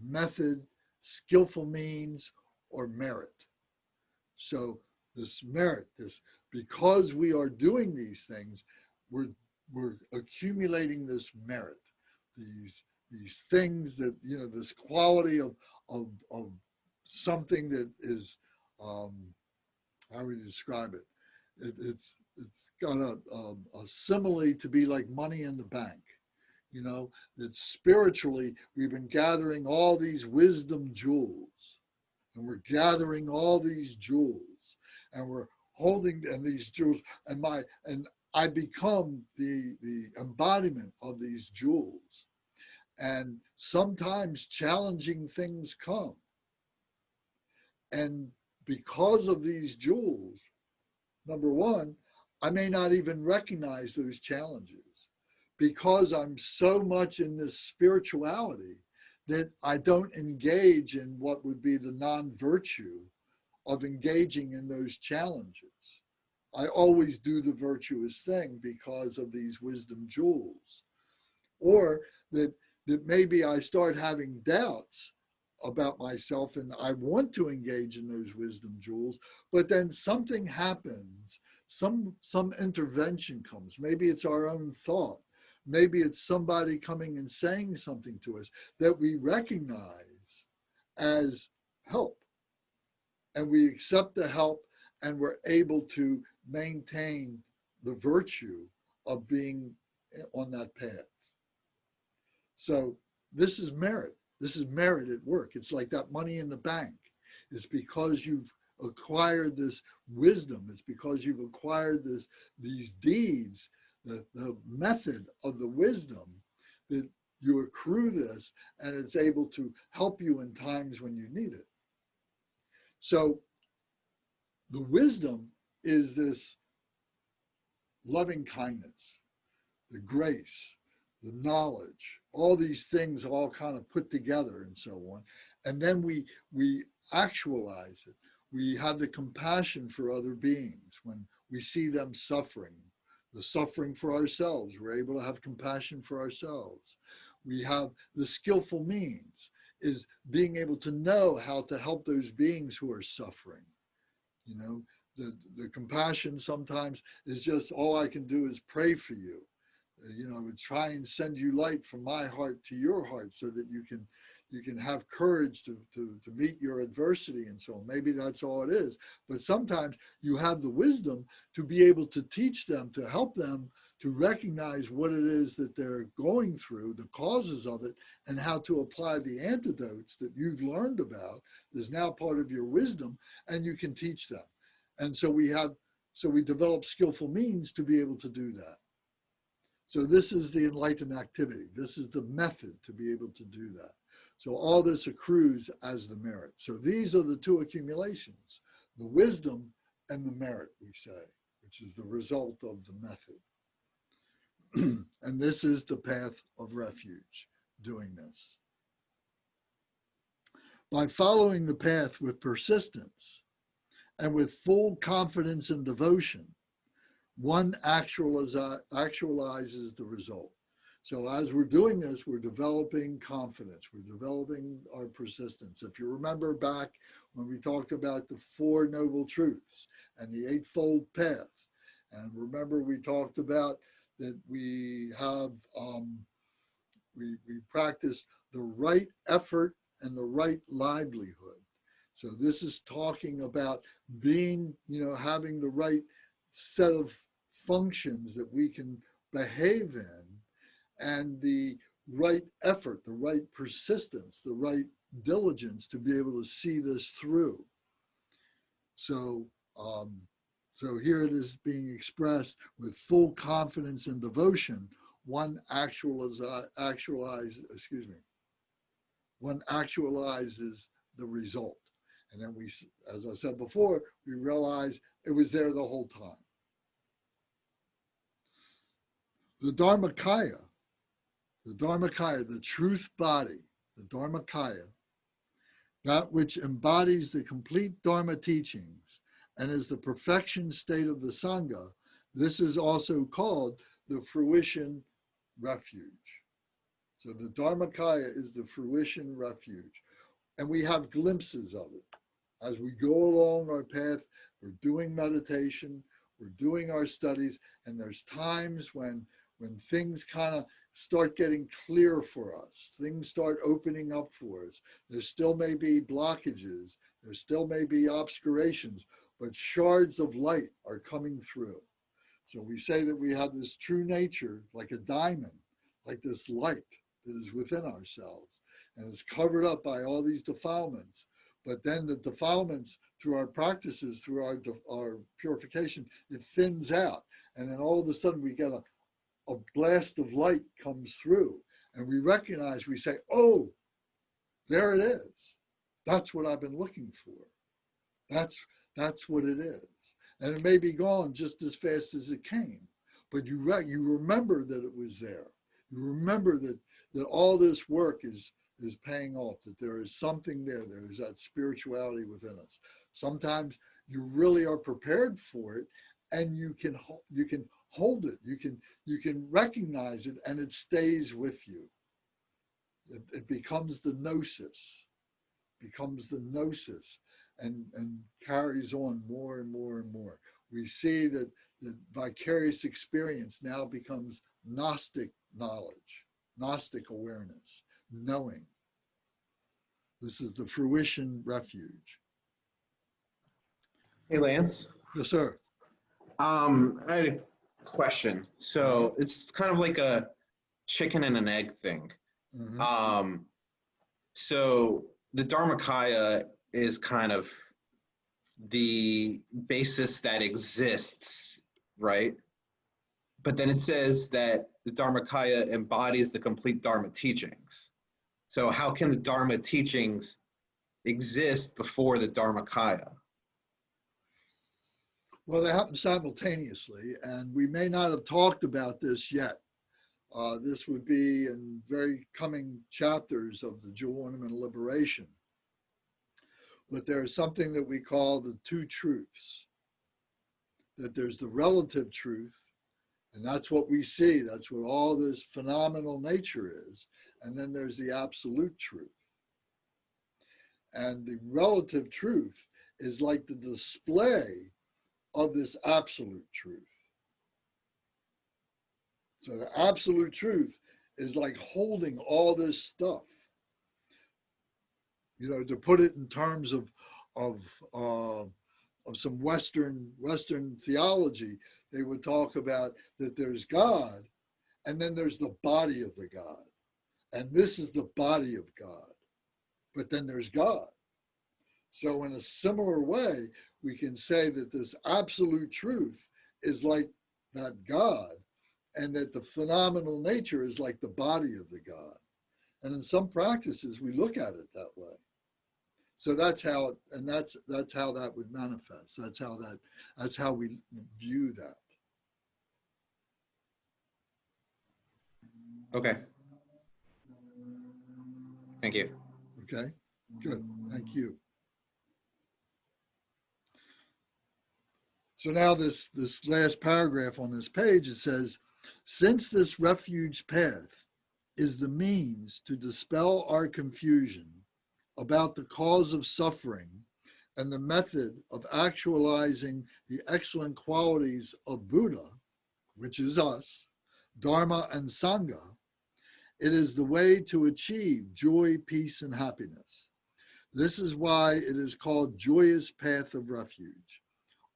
[SPEAKER 1] method, skillful means, or merit. So this merit, because we are doing these things, we're accumulating this merit, these things that, this quality of something that is, how would you describe it? It's got a simile to be like money in the bank. That spiritually we've been gathering all these wisdom jewels, and we're gathering all these jewels, and we're holding these jewels, and I become the embodiment of these jewels. And sometimes challenging things come. And because of these jewels, number one, I may not even recognize those challenges, because I'm so much in this spirituality that I don't engage in what would be the non-virtue of engaging in those challenges. I always do the virtuous thing because of these wisdom jewels. Or that that maybe I start having doubts about myself and I want to engage in those wisdom jewels, but then something happens, some intervention comes. Maybe it's our own thought. Maybe it's somebody coming and saying something to us that we recognize as help. And we accept the help and we're able to maintain the virtue of being on that path. So this is merit. This is merit at work. It's like that money in the bank. It's because you've acquired this wisdom. It's because you've acquired these deeds, the method of the wisdom, that you accrue this, and it's able to help you in times when you need it. So the wisdom is this loving kindness, the grace, the knowledge, all these things all kind of put together and so on. And then we actualize it. We have the compassion for other beings when we see them suffering, the suffering for ourselves. We're able to have compassion for ourselves. We have the skillful means, is being able to know how to help those beings who are suffering. You know, the compassion sometimes is just, all I can do is pray for you. You know, try and send you light from my heart to your heart so that you can have courage to meet your adversity and so on. Maybe that's all it is. But sometimes you have the wisdom to be able to teach them, to help them to recognize what it is that they're going through, the causes of it, and how to apply the antidotes that you've learned about is now part of your wisdom, and you can teach them. And so we develop skillful means to be able to do that. So this is the enlightened activity. This is the method to be able to do that. So all this accrues as the merit. So these are the two accumulations, the wisdom and the merit, we say, which is the result of the method. And this is the path of refuge, doing this. By following the path with persistence and with full confidence and devotion, one actualizes the result. So as we're doing this, we're developing confidence, we're developing our persistence. If you remember back when we talked about the Four Noble Truths and the Eightfold Path, and remember we talked about that we have, we practice the right effort and the right livelihood. So this is talking about being, you know, having the right set of functions that we can behave in, and the right effort, the right persistence, the right diligence to be able to see this through. So, so here it is being expressed with full confidence and devotion. One actualizes the result. And then we, as I said before, we realize it was there the whole time. The Dharmakaya, the truth body, the Dharmakaya, that which embodies the complete Dharma teachings and is the perfection state of the Sangha, this is also called the fruition refuge. So the Dharmakaya is the fruition refuge. And we have glimpses of it. As we go along our path, we're doing meditation, we're doing our studies, and there's times when things kind of start getting clear for us, things start opening up for us. There still may be blockages, there still may be obscurations, but shards of light are coming through. So we say that we have this true nature, like a diamond, like this light that is within ourselves, and is covered up by all these defilements. But then the defilements, through our practices, through our purification, it thins out. And then all of a sudden we get a blast of light comes through, and we recognize, we say, oh, there it is. That's what I've been looking for. That's what it is. And it may be gone just as fast as it came, but you remember that it was there. You remember that all this work is paying off, that there is something there. There is that spirituality within us. Sometimes you really are prepared for it, and you can hold it. You can recognize it, and it stays with you. It becomes the gnosis, and carries on more and more and more. We see that the vicarious experience now becomes Gnostic knowledge, Gnostic awareness, knowing. This is the fruition refuge.
[SPEAKER 2] Hey, Lance.
[SPEAKER 1] Yes, sir.
[SPEAKER 2] I had a question. So it's kind of like a chicken and an egg thing.
[SPEAKER 1] Mm-hmm.
[SPEAKER 2] So the Dharmakaya is kind of the basis that exists, right? But then it says that the Dharmakaya embodies the complete Dharma teachings. So how can the Dharma teachings exist before the Dharmakaya?
[SPEAKER 1] Well, they happen simultaneously, and we may not have talked about this yet. This would be in very coming chapters of the Jewel Ornament of Liberation. But there is something that we call the two truths. That there's the relative truth, and that's what we see. That's what all this phenomenal nature is. And then there's the absolute truth. And the relative truth is like the display of this absolute truth. So the absolute truth is like holding all this stuff. You know, to put it in terms of some Western theology, they would talk about that there's God, and then there's the body of the God, and this is the body of God, but then there's God. So in a similar way, we can say that this absolute truth is like that God, and that the phenomenal nature is like the body of the God. And in some practices, we look at it that way. So that's how, and that's how that would manifest. That's how we view that.
[SPEAKER 2] Okay. Thank you.
[SPEAKER 1] Okay, good. Thank you. So now this last paragraph on this page, it says, since this refuge path is the means to dispel our confusion about the cause of suffering and the method of actualizing the excellent qualities of Buddha, which is us, Dharma and Sangha, it is the way to achieve joy, peace, and happiness. This is why it is called joyous path of refuge,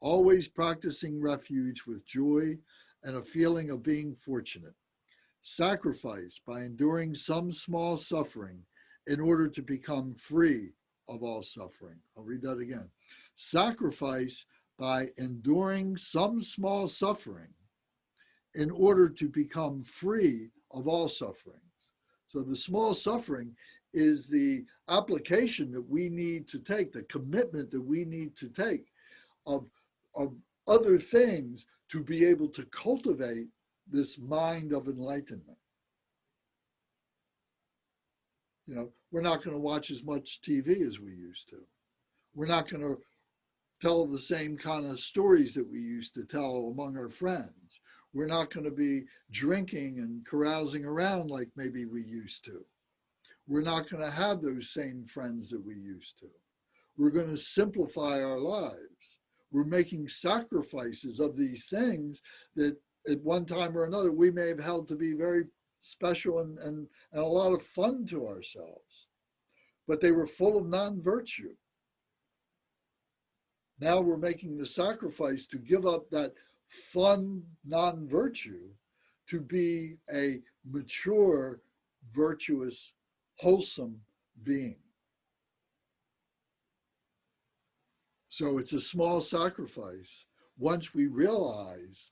[SPEAKER 1] always practicing refuge with joy and a feeling of being fortunate. Sacrifice by enduring some small suffering in order to become free of all suffering. I'll read that again. Sacrifice by enduring some small suffering in order to become free of all suffering. So the small suffering is the application that we need to take, the commitment that we need to take of other things to be able to cultivate this mind of enlightenment. You know, we're not going to watch as much TV as we used to. We're not going to tell the same kind of stories that we used to tell among our friends. We're not going to be drinking and carousing around like maybe we used to. We're not going to have those same friends that we used to. We're going to simplify our lives. We're making sacrifices of these things that at one time or another we may have held to be very special and a lot of fun to ourselves. But they were full of non-virtue. Now we're making the sacrifice to give up that fun non-virtue to be a mature, virtuous, wholesome being. So it's a small sacrifice once we realize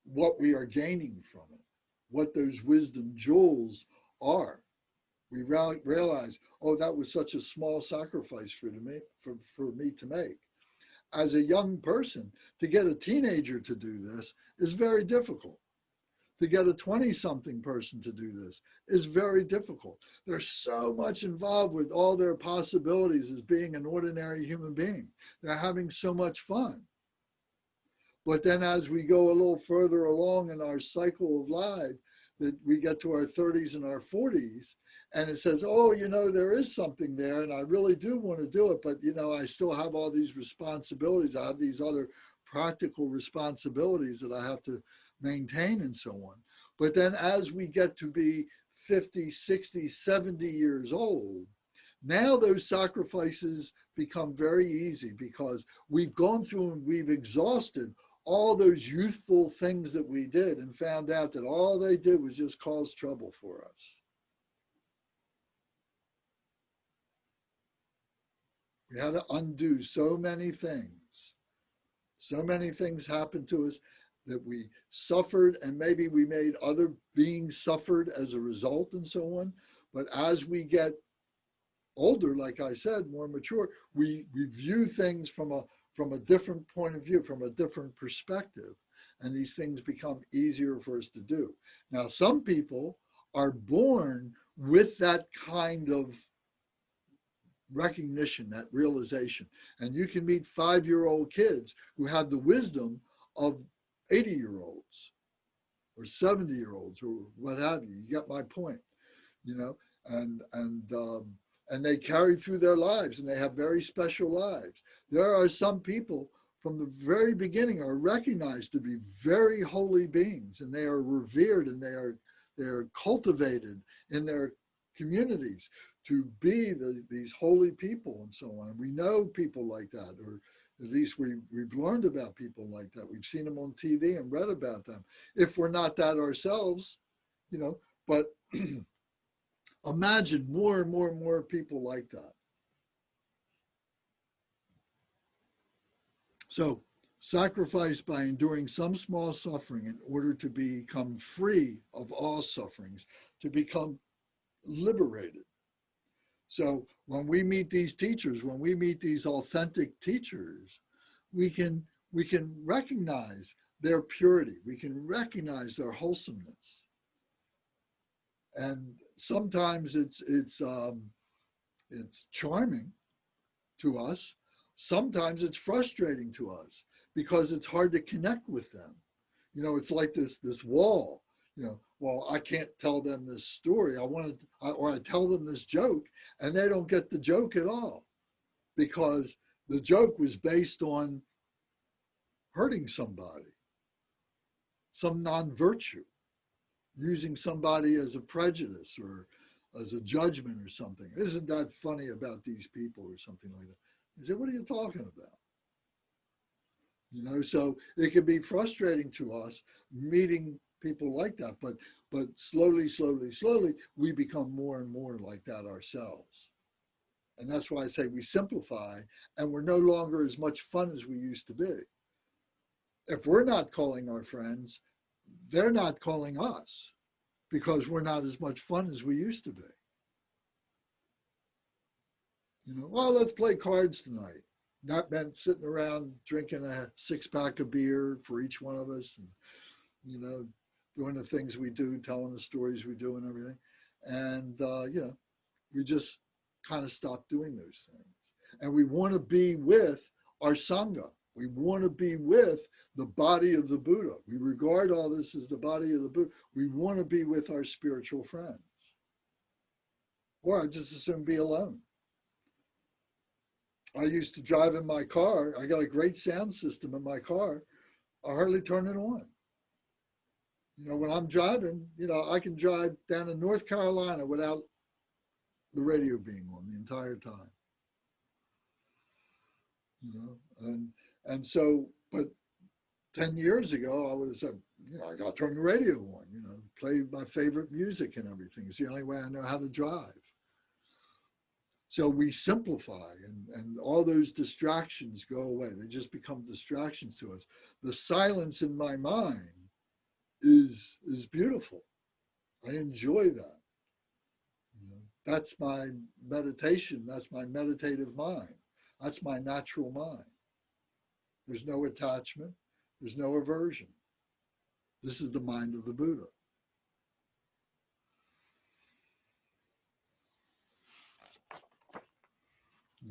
[SPEAKER 1] what we are gaining from it, what those wisdom jewels are. We realize, oh, that was such a small sacrifice for me to make. As a young person, to get a teenager to do this is very difficult. To get a 20-something person to do this is very difficult. There's so much involved with all their possibilities as being an ordinary human being. They're having so much fun. But then as we go a little further along in our cycle of life, that we get to our 30s and our 40s, and it says, oh, there is something there, and I really do want to do it, but, I still have all these responsibilities. I have these other practical responsibilities that I have to maintain and so on. But then as we get to be 50, 60, 70 years old, now those sacrifices become very easy because we've gone through and we've exhausted all those youthful things that we did and found out that all they did was just cause trouble for us. We had to undo so many things. So many things happened to us that we suffered, and maybe we made other beings suffered as a result and so on. But as we get older, like I said, more mature, we view things from a different point of view, from a different perspective. And these things become easier for us to do. Now, some people are born with that kind of recognition, that realization. And you can meet 5-year-old kids who have the wisdom of 80-year-olds or 70-year-olds or what have you. You get my point, and they carry through their lives and they have very special lives. There are some people from the very beginning are recognized to be very holy beings, and they are revered, and they are cultivated in their communities to be these holy people and so on. And we know people like that, or at least we've learned about people like that. We've seen them on TV and read about them. If we're not that ourselves, but imagine more and more and more people like that. So sacrifice by enduring some small suffering in order to become free of all sufferings, to become liberated. So when we meet these teachers, when we meet these authentic teachers, we can recognize their purity. We can recognize their wholesomeness. And sometimes it's charming to us. Sometimes it's frustrating to us because it's hard to connect with them. It's like this wall. Well, I can't tell them this story. I tell them this joke, and they don't get the joke at all because the joke was based on hurting somebody, some non-virtue, using somebody as a prejudice or as a judgment or something. Isn't that funny about these people or something like that? I said, what are you talking about? So it can be frustrating to us meeting people like that, but slowly, we become more and more like that ourselves. And that's why I say we simplify, and we're no longer as much fun as we used to be. If we're not calling our friends, they're not calling us because we're not as much fun as we used to be. Well, let's play cards tonight. That meant sitting around drinking a 6-pack of beer for each one of us and, doing the things we do, telling the stories we do and everything. And, we just kind of stopped doing those things. And we want to be with our Sangha. We want to be with the body of the Buddha. We regard all this as the body of the Buddha. We want to be with our spiritual friends. Or I just as soon be alone. I used to drive in my car. I got a great sound system in my car. I hardly turn it on. When I'm driving, I can drive down to North Carolina without the radio being on the entire time. And so, but 10 years ago, I would have said, I got to turn the radio on, play my favorite music and everything. It's the only way I know how to drive. So we simplify, and all those distractions go away. They just become distractions to us. The silence in my mind is beautiful. I enjoy that. That's my meditation. That's my meditative mind. That's my natural mind. There's no attachment. There's no aversion. This is the mind of the Buddha.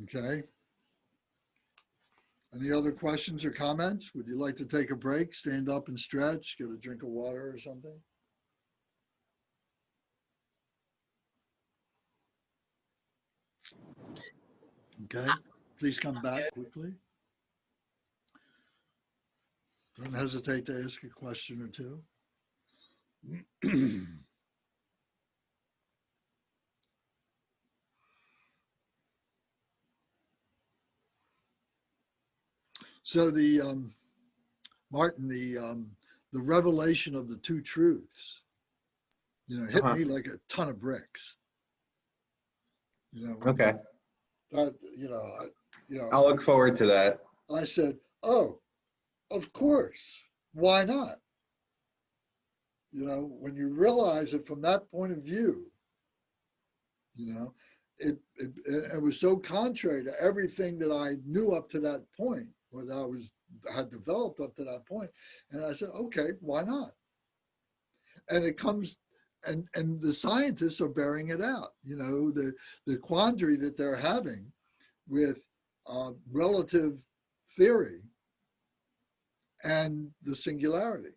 [SPEAKER 1] Okay. Any other questions or comments? Would you like to take a break, stand up and stretch, get a drink of water or something? Okay, please come back quickly. Don't hesitate to ask a question or two. So Martin, the revelation of the two truths, hit me like a ton of bricks.
[SPEAKER 2] Okay.
[SPEAKER 1] That,
[SPEAKER 2] I'll look forward to that.
[SPEAKER 1] I said, oh, of course, why not? When you realize it from that point of view, it was so contrary to everything that I knew up to that point, what I had developed up to that point. And I said, okay, why not? And it comes, and the scientists are bearing it out, the quandary that they're having with relative theory and the singularity.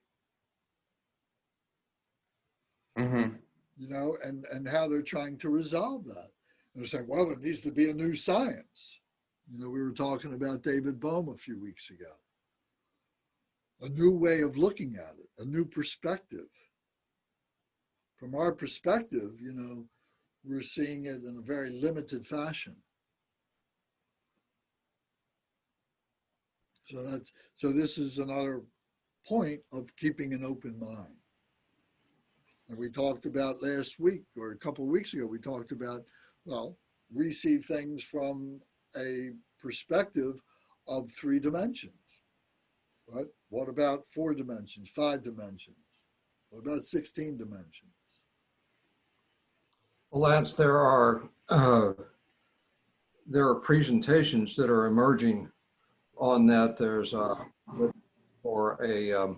[SPEAKER 2] Mm-hmm.
[SPEAKER 1] And how they're trying to resolve that. And they're saying, well, there needs to be a new science. We were talking about David Bohm a few weeks ago. A new way of looking at it, a new perspective. From our perspective, we're seeing it in a very limited fashion. So this is another point of keeping an open mind. And we talked about last week or a couple of weeks ago, we talked about, well, we see things from a perspective of 3 dimensions. Right? What about 4 dimensions, 5 dimensions? What about 16 dimensions?
[SPEAKER 3] Well, Lance, there are presentations that are emerging on that. There's for a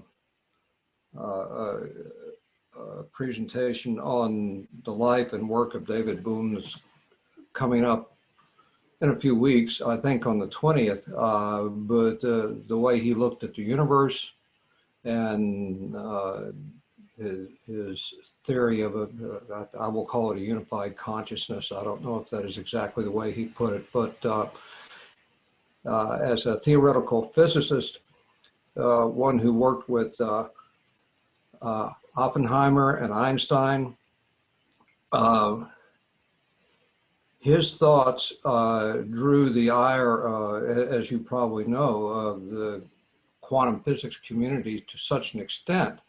[SPEAKER 3] presentation on the life and work of David Bohm that's coming up in a few weeks, I think on the 20th. But the way he looked at the universe and his theory of I will call it a unified consciousness. I don't know if that is exactly the way he put it, but as a theoretical physicist, one who worked with Oppenheimer and Einstein, his thoughts drew the ire, as you probably know, of the quantum physics community to such an extent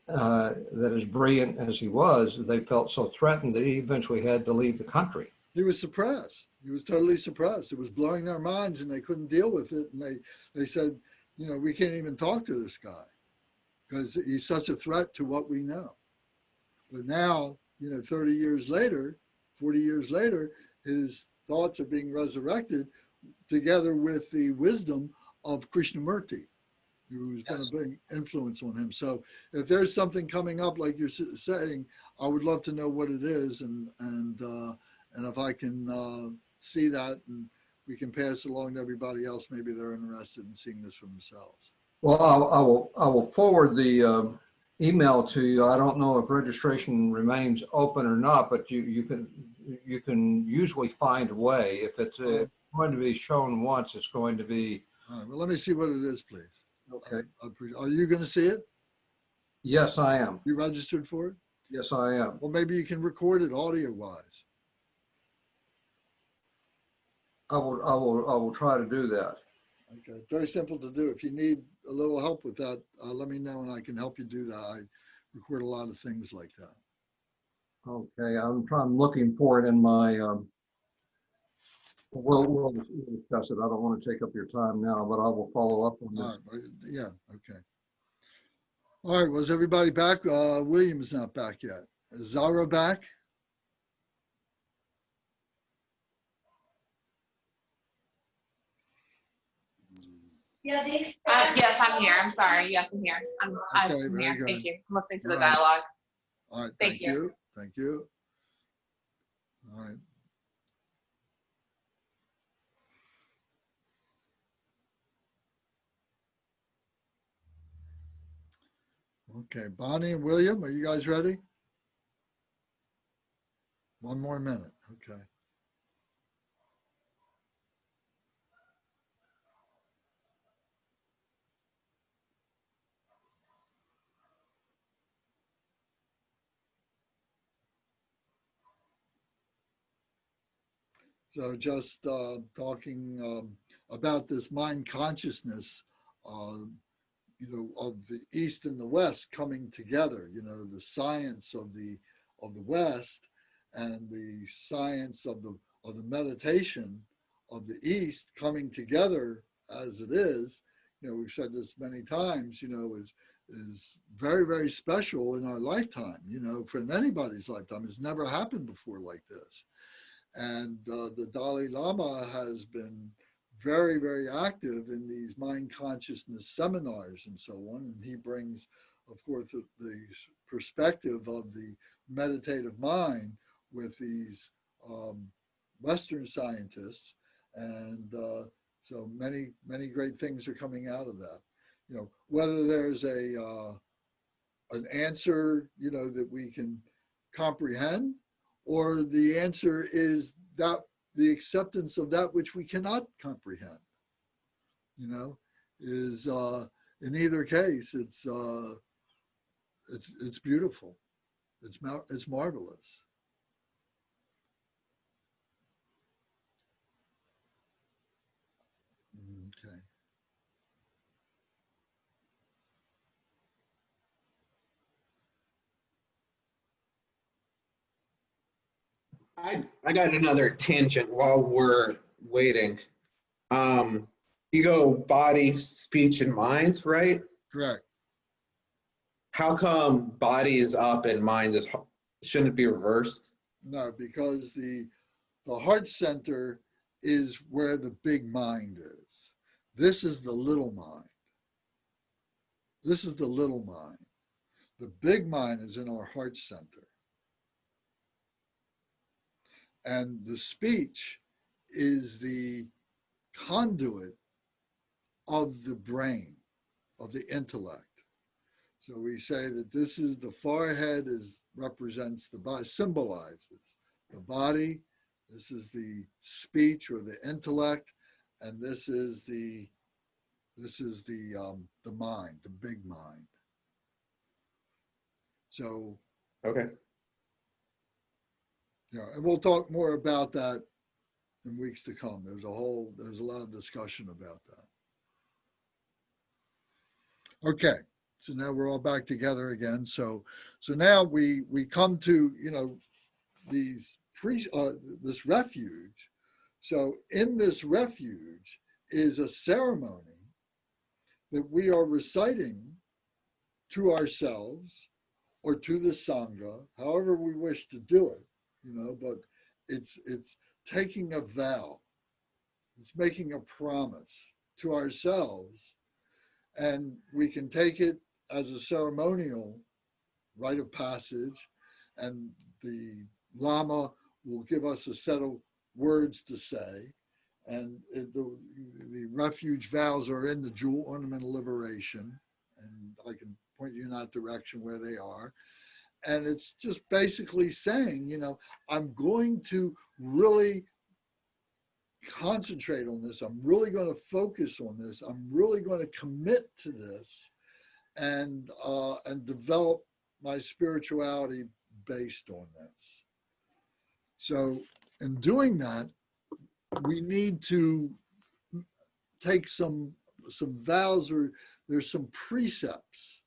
[SPEAKER 3] that, as brilliant as he was, they felt so threatened that he eventually had to leave the country.
[SPEAKER 1] He was suppressed. He was totally suppressed. It was blowing their minds and they couldn't deal with it. And they said, we can't even talk to this guy because he's such a threat to what we know. But now, 30 years later, 40 years later, his thoughts are being resurrected together with the wisdom of Krishnamurti, who's going to bring influence on him. So if there's something coming up, like you're saying, I would love to know what it is, and if I can see that and we can pass it along to everybody else, maybe they're interested in seeing this for themselves.
[SPEAKER 3] Well, I will forward the email to you. I don't know if registration remains open or not, but you can usually find a way. If it's going to be shown once, it's going to be.
[SPEAKER 1] All right, well, let me see what it is, please.
[SPEAKER 3] Okay.
[SPEAKER 1] Are you going to see it?
[SPEAKER 3] Yes, I am.
[SPEAKER 1] You registered for it?
[SPEAKER 3] Yes, I am.
[SPEAKER 1] Well, maybe you can record it audio-wise.
[SPEAKER 3] I will try to do that.
[SPEAKER 1] Okay, very simple to do. If you need a little help with that, let me know and I can help you do that. I record a lot of things like that.
[SPEAKER 3] Okay, I'm looking for it in my. We'll discuss it. I don't want to take up your time now, but I will follow up on this.
[SPEAKER 1] Right, yeah, okay. All right, was everybody back? William is not back yet. Is Zara back?
[SPEAKER 4] Yes, I'm here. I'm sorry. Yes, I'm here. I'm here.
[SPEAKER 1] Good.
[SPEAKER 4] Thank you. I'm listening to the
[SPEAKER 1] All right.
[SPEAKER 4] dialogue.
[SPEAKER 1] All right,
[SPEAKER 4] Thank you.
[SPEAKER 1] Thank you. All right. Okay, Bonnie and William, are you guys ready? 1 more minute, okay. So just talking about this mind consciousness, of the East and the West coming together, the science of the West and the science of the meditation of the East coming together as it is, we've said this many times, is very, very special in our lifetime, for anybody's lifetime. It's never happened before like this. And the Dalai Lama has been very, very active in these mind consciousness seminars and so on. And he brings, of course, the perspective of the meditative mind with these Western scientists. And so many, many great things are coming out of that. Whether there's an answer, that we can comprehend, or the answer is that the acceptance of that which we cannot comprehend, is in either case, it's beautiful. It's marvelous. Okay.
[SPEAKER 2] I got another tangent while we're waiting. Ego, body, speech, and minds, right?
[SPEAKER 1] Correct.
[SPEAKER 2] How come body is up and mind shouldn't it be reversed?
[SPEAKER 1] No, because the heart center is where the big mind is. This is the little mind. This is the little mind. The big mind is in our heart center. And the speech is the conduit of the brain, of the intellect. So we say that this is the forehead represents the body, symbolizes the body. This is the speech or the intellect, and this is the mind, the big mind. So
[SPEAKER 2] okay.
[SPEAKER 1] And we'll talk more about that in weeks to come. There's a lot of discussion about that. Okay, so now we're all back together again. So now we come to this refuge. So in this refuge is a ceremony that we are reciting to ourselves or to the Sangha, however we wish to do it. But it's taking a vow. It's making a promise to ourselves, and we can take it as a ceremonial rite of passage, and the Lama will give us a set of words to say, and the refuge vows are in the Jewel Ornament of Liberation, and I can point you in that direction where they are. And it's just basically saying, I'm going to really concentrate on this. I'm really going to focus on this. I'm really going to commit to this and develop my spirituality based on this. So in doing that, we need to take some vows, or there's some precepts.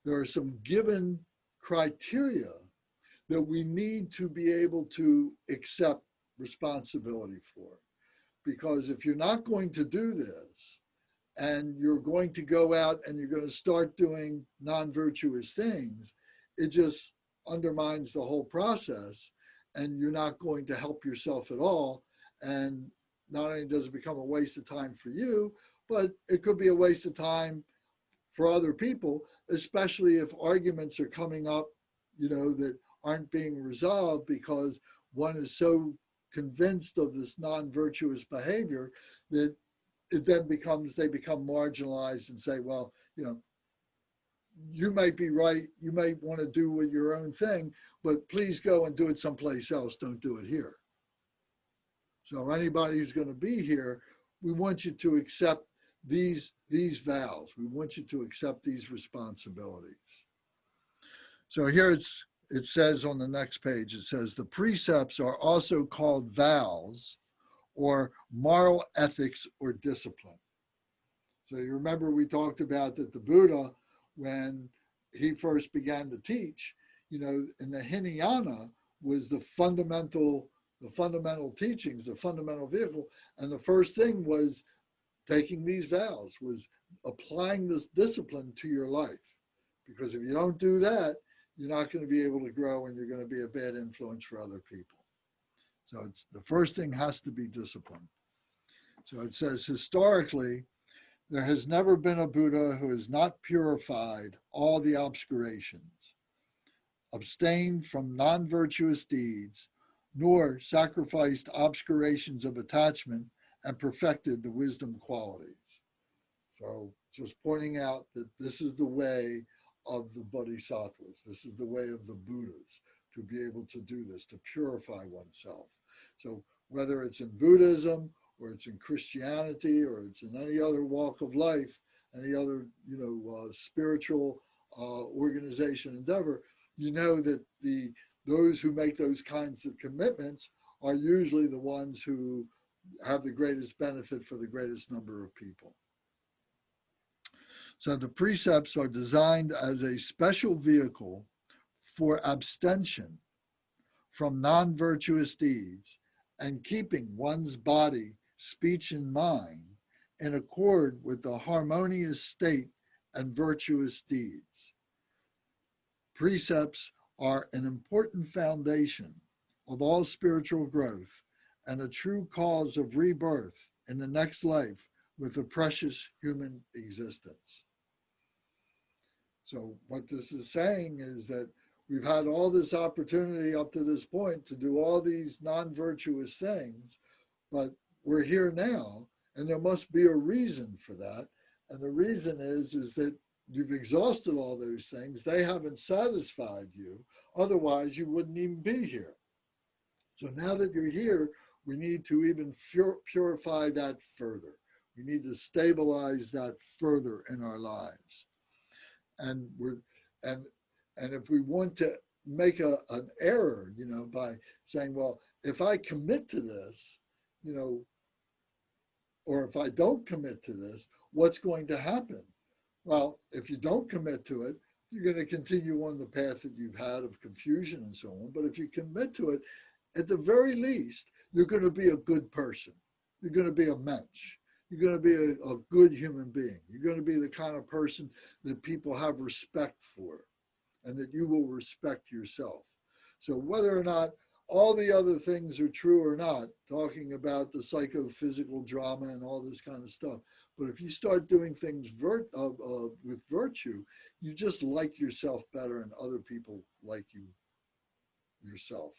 [SPEAKER 1] There are some given criteria that we need to be able to accept responsibility for. Because if you're not going to do this, and you're going to go out and you're going to start doing non-virtuous things, it just undermines the whole process, and you're not going to help yourself at all. And not only does it become a waste of time for you, but it could be a waste of time for other people, especially if arguments are coming up, that aren't being resolved because one is so convinced of this non-virtuous behavior that it then they become marginalized and say, well, you might be right, you might want to do your own thing, but please go and do it someplace else, don't do it here. So anybody who's going to be here, we want you to accept these vows. We want you to accept these responsibilities. So here it says on the next page, it says, the precepts are also called vows or moral ethics or discipline. So you remember we talked about that the Buddha, when he first began to teach, you know, in the Hinayana was the fundamental teachings, the fundamental vehicle. And the first thing was taking these vows, was applying this discipline to your life. Because if you don't do that, you're not going to be able to grow and you're going to be a bad influence for other people. So it's, the first thing has to be discipline. So it says, historically, there has never been a Buddha who has not purified all the obscurations, abstained from non-virtuous deeds, nor sacrificed obscurations of attachment and perfected the wisdom qualities. So just pointing out that this is the way of the Bodhisattvas. This is the way of the Buddhas, to be able to do this, to purify oneself. So whether it's in Buddhism or it's in Christianity or it's in any other walk of life, any other, you know, spiritual organization endeavor, you know that those who make those kinds of commitments are usually the ones who have the greatest benefit for the greatest number of people. So the precepts are designed as a special vehicle for abstention from non-virtuous deeds and keeping one's body, speech, and mind in accord with the harmonious state and virtuous deeds. Precepts are an important foundation of all spiritual growth and a true cause of rebirth in the next life with a precious human existence. So what this is saying is that we've had all this opportunity up to this point to do all these non-virtuous things, but we're here now, and there must be a reason for that. And the reason is that you've exhausted all those things. They haven't satisfied you. Otherwise, you wouldn't even be here. So now that you're here, we need to even purify that further. We need to stabilize that further in our lives. And if we want to make an error, you know, by saying, well, if I commit to this, you know, or if I don't commit to this, what's going to happen? Well, if you don't commit to it, you're going to continue on the path that you've had of confusion and so on. But if you commit to it, at the very least, you're going to be a good person. You're going to be a mensch. You're going to be a good human being. You're going to be the kind of person that people have respect for and that you will respect yourself. So whether or not all the other things are true or not, talking about the psychophysical drama and all this kind of stuff, but if you start doing things with virtue, you just like yourself better and other people like you yourself.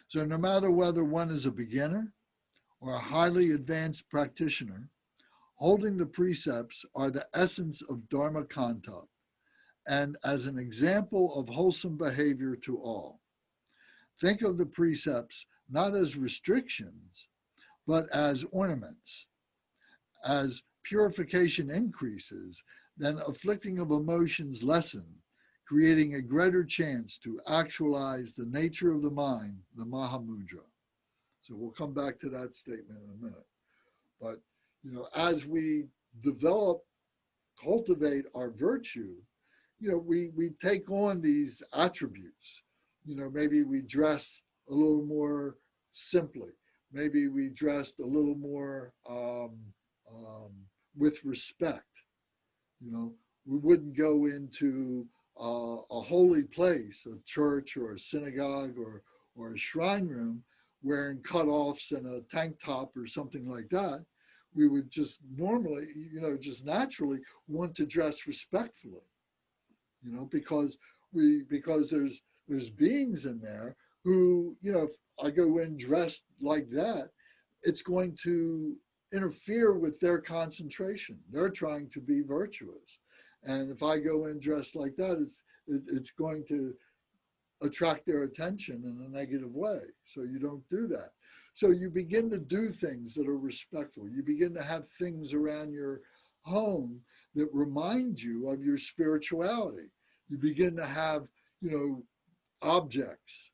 [SPEAKER 1] So no matter whether one is a beginner or a highly advanced practitioner, holding the precepts are the essence of Dharma conduct and as an example of wholesome behavior to all. Think of the precepts not as restrictions, but as ornaments. As purification increases, then afflicting of emotions lessen, creating a greater chance to actualize the nature of the mind, the Mahamudra. So we'll come back to that statement in a minute. But, you know, as we cultivate our virtue, you know, we take on these attributes. You know, maybe we dress a little more simply. Maybe we dressed a little more with respect. You know, we wouldn't go into a holy place, a church or a synagogue or a shrine room, wearing cutoffs and a tank top or something like that. We would just normally, you know, just naturally want to dress respectfully, you know, because there's beings in there who, you know, if I go in dressed like that, it's going to interfere with their concentration. They're trying to be virtuous. And if I go in dressed like that, it's going to attract their attention in a negative way. So you don't do that. So you begin to do things that are respectful. You begin to have things around your home that remind you of your spirituality. You begin to have, you know, objects,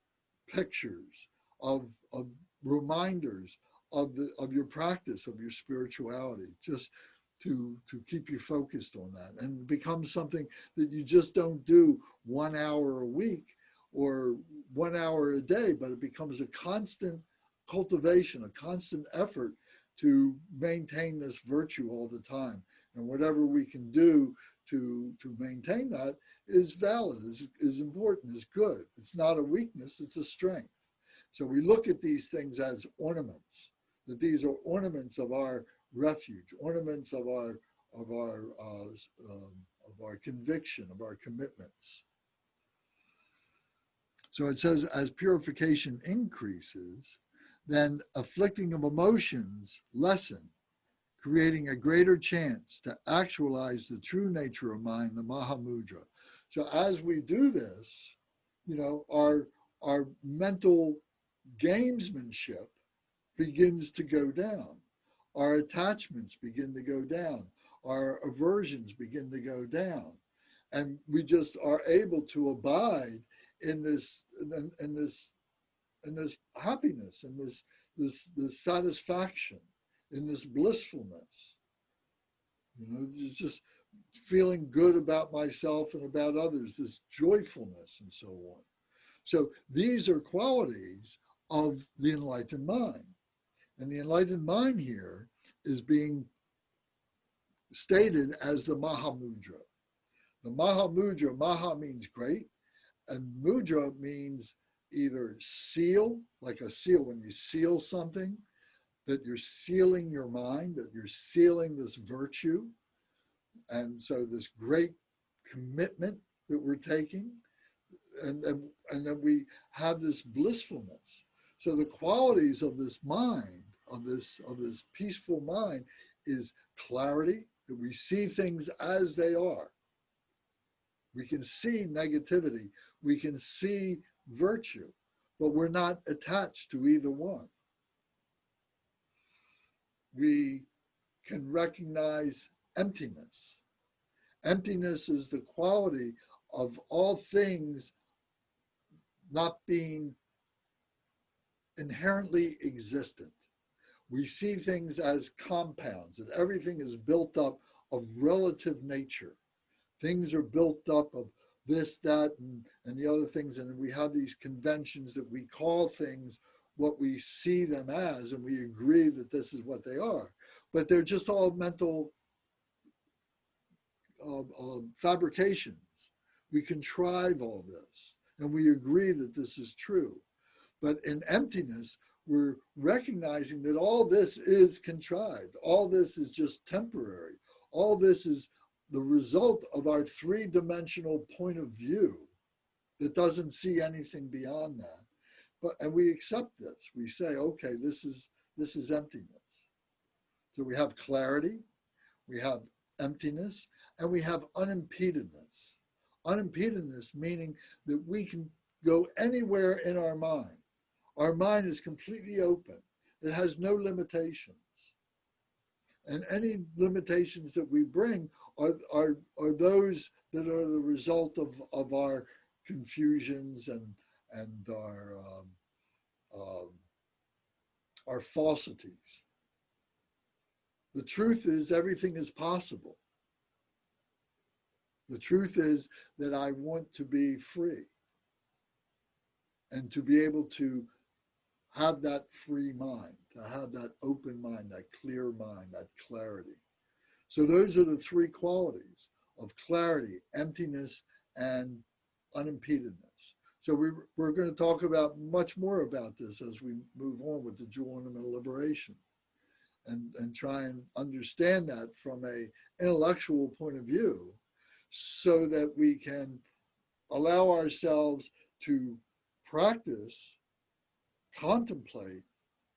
[SPEAKER 1] pictures, of reminders of your practice, of your spirituality, just to keep you focused on that, and it becomes something that you just don't do 1 hour a week or 1 hour a day, but it becomes a constant cultivation, a constant effort to maintain this virtue all the time. And whatever we can do to maintain that is valid, is important, is good. It's not a weakness, it's a strength. So we look at these things as ornaments, that these are ornaments of our refuge, ornaments of our conviction, of our commitments. So it says, as purification increases, then afflicting of emotions lessen, creating a greater chance to actualize the true nature of mind, the Mahamudra. So as we do this, you know, our mental gamesmanship begins to go down. Our attachments begin to go down. Our aversions begin to go down. And we just are able to abide in this happiness, in this satisfaction, in this blissfulness. You know, it's just feeling good about myself and about others, this joyfulness and so on. So these are qualities of the enlightened mind. And the enlightened mind here is being stated as the Mahamudra. The Mahamudra, Maha means great, and Mudra means either seal, like a seal, when you seal something, that you're sealing your mind, that you're sealing this virtue. And so this great commitment that we're taking, and then we have this blissfulness. So the qualities of this mind, of this peaceful mind, is clarity, that we see things as they are. We can see negativity, we can see virtue, but we're not attached to either one. We can recognize emptiness. Emptiness is the quality of all things not being inherently existent. We see things as compounds, that everything is built up of relative nature. Things are built up of this, that, and the other things, and we have these conventions that we call things what we see them as, and we agree that this is what they are. But they're just all mental fabrications. We contrive all this, and we agree that this is true. But in emptiness, we're recognizing that all this is contrived. All this is just temporary. All this is the result of our three-dimensional point of view that doesn't see anything beyond that. And we accept this. We say, okay, this is emptiness. So we have clarity, we have emptiness, and we have unimpededness. Unimpededness meaning that we can go anywhere in our mind. Our mind is completely open. It has no limitations. And any limitations that we bring are those that are the result of our confusions and our falsities. The truth is everything is possible. The truth is that I want to be free and to be able to have that free mind, to have that open mind, that clear mind, that clarity. So those are the three qualities of clarity, emptiness, and unimpededness. So we're going to talk about much more about this as we move on with the jewel ornament of liberation and try and understand that from an intellectual point of view so that we can allow ourselves to practice, contemplate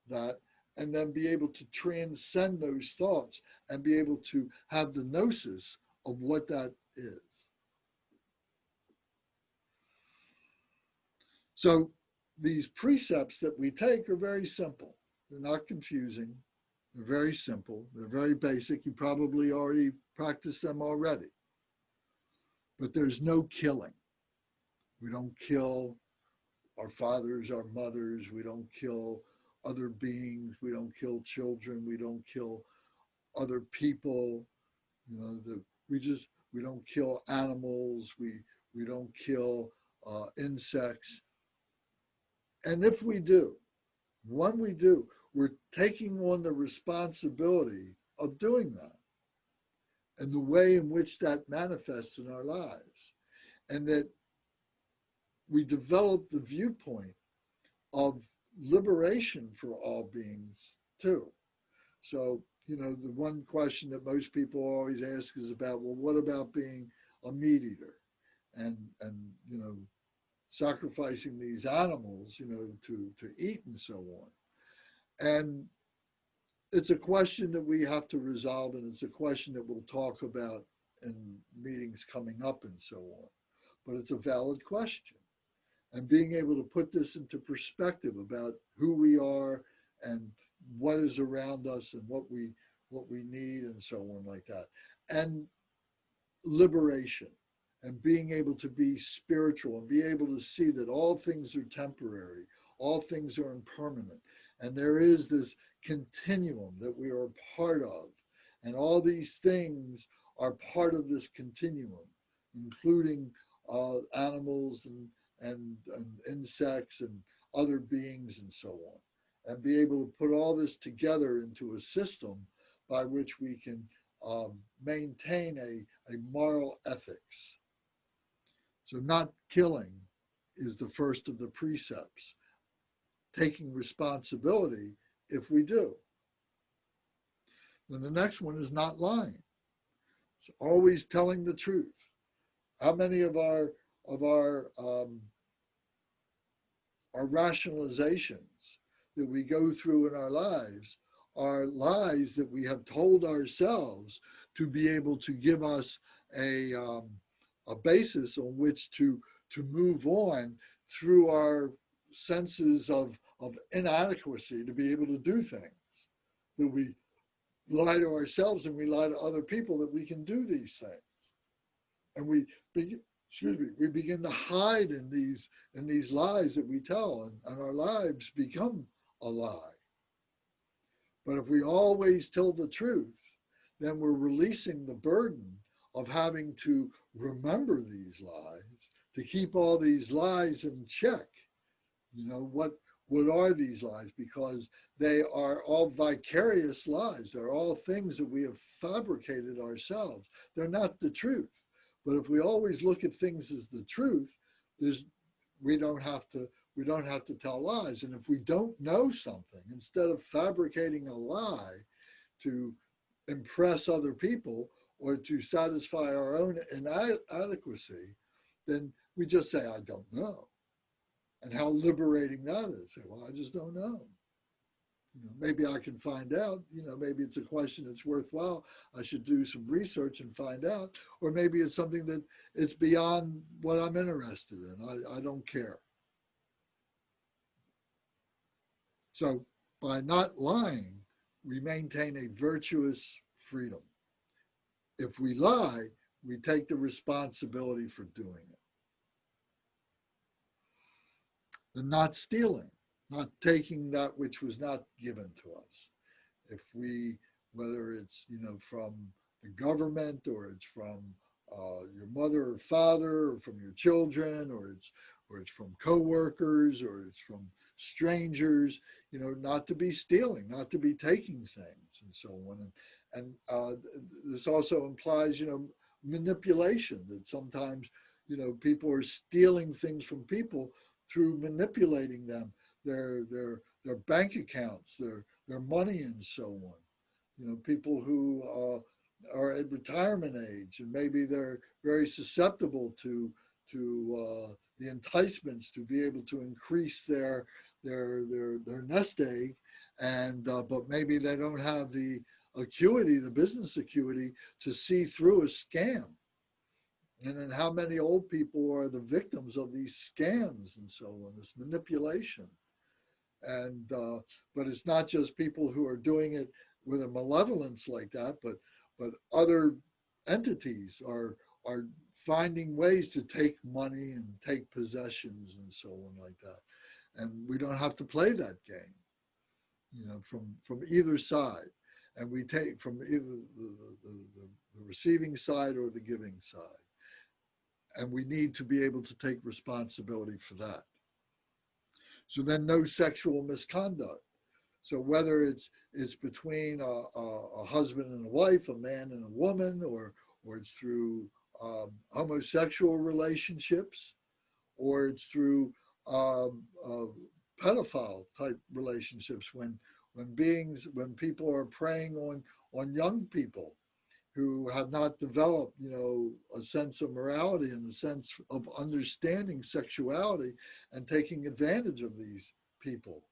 [SPEAKER 1] that, and then be able to transcend those thoughts and be able to have the gnosis of what that is. So these precepts that we take are very simple. They're not confusing. They're very simple. They're very basic. You probably already practiced them already. But there's no killing. We don't kill. our fathers, our mothers. We don't kill other beings. We don't kill children. We don't kill other people. You know, we don't kill animals. We don't kill insects. And if we do, when we do, we're taking on the responsibility of doing that and the way in which that manifests in our lives. And that we develop the viewpoint of liberation for all beings too. So, you know, the one question that most people always ask is about, well, what about being a meat eater and you know, sacrificing these animals, you know, to eat and so on. And it's a question that we have to resolve, and it's a question that we'll talk about in meetings coming up and so on. But it's a valid question. And being able to put this into perspective about who we are and what is around us and what we need and so on like that. And liberation and being able to be spiritual and be able to see that all things are temporary, all things are impermanent. And there is this continuum that we are a part of. And all these things are part of this continuum, including animals and insects and other beings and so on. And be able to put all this together into a system by which we can maintain a moral ethics. So not killing is the first of the precepts. Taking responsibility if we do. Then the next one is not lying. So always telling the truth. How many of our rationalizations that we go through in our lives are lies that we have told ourselves to be able to give us a basis on which to move on through our senses of inadequacy to be able to do things. That we lie to ourselves and we lie to other people that we can do these things. And we begin to hide in these lies that we tell, and our lives become a lie. But if we always tell the truth, then we're releasing the burden of having to remember these lies, to keep all these lies in check. You know, what are these lies? Because they are all vicarious lies. They're all things that we have fabricated ourselves. They're not the truth. But if we always look at things as the truth, we don't have to tell lies. And if we don't know something, instead of fabricating a lie to impress other people or to satisfy our own inadequacy, then we just say, I don't know. And how liberating that is. Say, well, I just don't know. You know, maybe I can find out. You know, maybe it's a question that's worthwhile. I should do some research and find out. Or maybe it's something that it's beyond what I'm interested in. I don't care. So by not lying, we maintain a virtuous freedom. If we lie, we take the responsibility for doing it. The not stealing, not taking that which was not given to us. If we, whether it's, you know, from the government or it's from your mother or father or from your children or it's from coworkers or it's from strangers, you know, not to be stealing, not to be taking things and so on. And this also implies, you know, manipulation, that sometimes, you know, people are stealing things from people through manipulating them, their bank accounts, their money and so on. You know, people who are at retirement age and maybe they're very susceptible to the enticements to be able to increase their nest egg, and but maybe they don't have the acuity, the business acuity, to see through a scam. And then how many old people are the victims of these scams and so on, this manipulation. And but it's not just people who are doing it with a malevolence like that, but other entities are finding ways to take money and take possessions and so on like that. And we don't have to play that game, from either side. And we take from either the receiving side or the giving side. And we need to be able to take responsibility for that. So then no sexual misconduct. So whether it's between a husband and a wife, a man and a woman, or it's through homosexual relationships, or it's through pedophile type relationships, when people are preying on young people who have not developed, a sense of morality and a sense of understanding sexuality, and taking advantage of these people.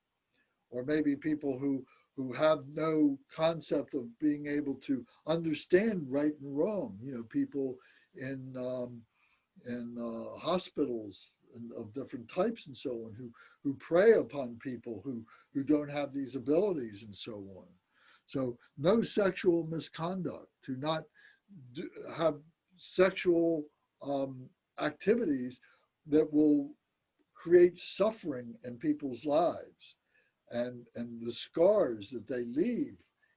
[SPEAKER 1] Or maybe people who have no concept of being able to understand right and wrong. People in hospitals of different types and so on, who prey upon people who don't have these abilities and so on. So no sexual misconduct, to not have sexual activities that will create suffering in people's lives, and the scars that they leave,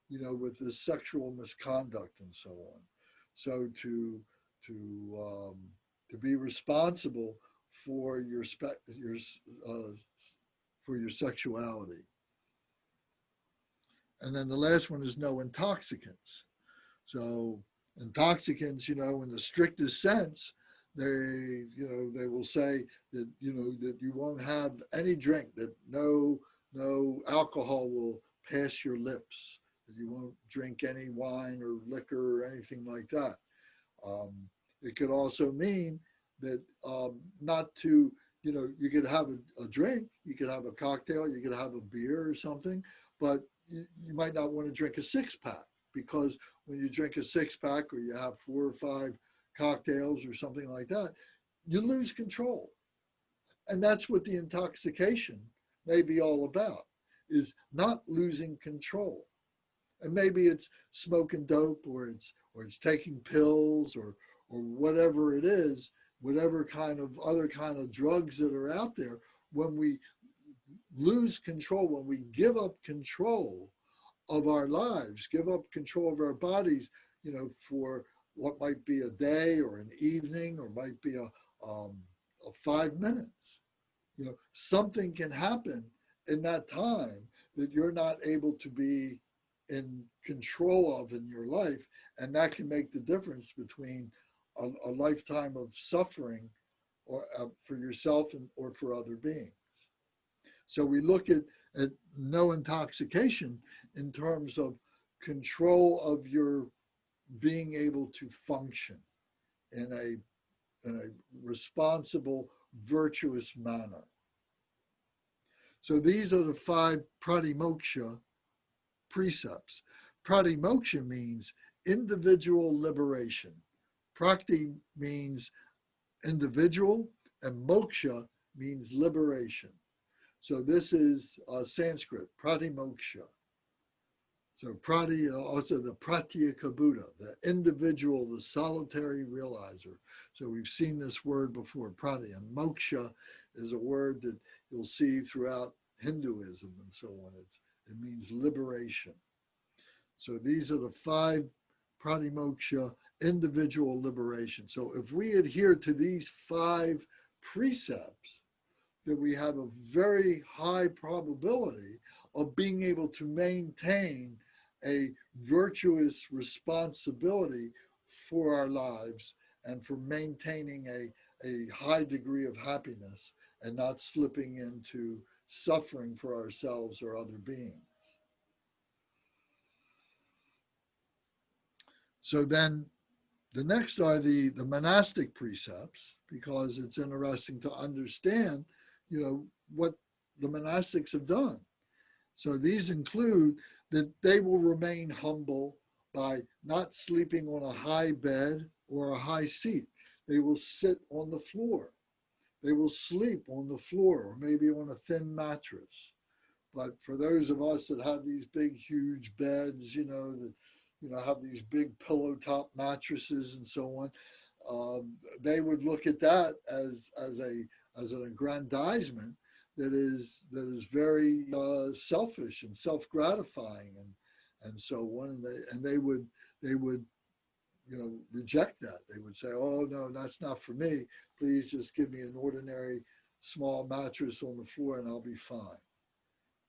[SPEAKER 1] with this sexual misconduct and so on. So to be responsible for your sexuality. And then the last one is no intoxicants. So intoxicants, in the strictest sense, they will say that, that you won't have any drink, that no alcohol will pass your lips, that you won't drink any wine or liquor or anything like that. It could also mean that not to, you could have a drink, you could have a cocktail, you could have a beer or something, but you might not want to drink a 6-pack, because when you drink a 6-pack or you have 4 or 5 cocktails or something like that, you lose control. And that's what the intoxication may be all about, is not losing control. And maybe it's smoking dope, or it's taking pills, or whatever it is, whatever kind of other kind of drugs that are out there. When we lose control, when we give up control of our lives, give up control of our bodies, for what might be a day or an evening, or might be a 5 minutes, something can happen in that time that you're not able to be in control of in your life. And that can make the difference between a lifetime of suffering, or for yourself or for other beings. So we look at no intoxication in terms of control of your being able to function in a responsible, virtuous manner. So these are the 5 pratimoksha precepts. Pratimoksha means individual liberation. Prakti means individual, and moksha means liberation. So this is Sanskrit, pratimoksha. So prati, also the pratyeka Buddha, the individual, the solitary realizer. So we've seen this word before, prati, and moksha is a word that you'll see throughout Hinduism and so on. It means liberation. So these are the 5 pratimoksha, individual liberation. So if we adhere to these 5 precepts, that we have a very high probability of being able to maintain a virtuous responsibility for our lives, and for maintaining a high degree of happiness, and not slipping into suffering for ourselves or other beings. So then the next are the monastic precepts, because it's interesting to understand, what the monastics have done. So these include that they will remain humble by not sleeping on a high bed or a high seat. They will sit on the floor. They will sleep on the floor, or maybe on a thin mattress. But for those of us that have these big, huge beds, that have these big pillow top mattresses and so on, they would look at that as an aggrandizement that is very selfish and self-gratifying and so on. And they would reject that. They would say, oh no, that's not for me. Please just give me an ordinary small mattress on the floor and I'll be fine.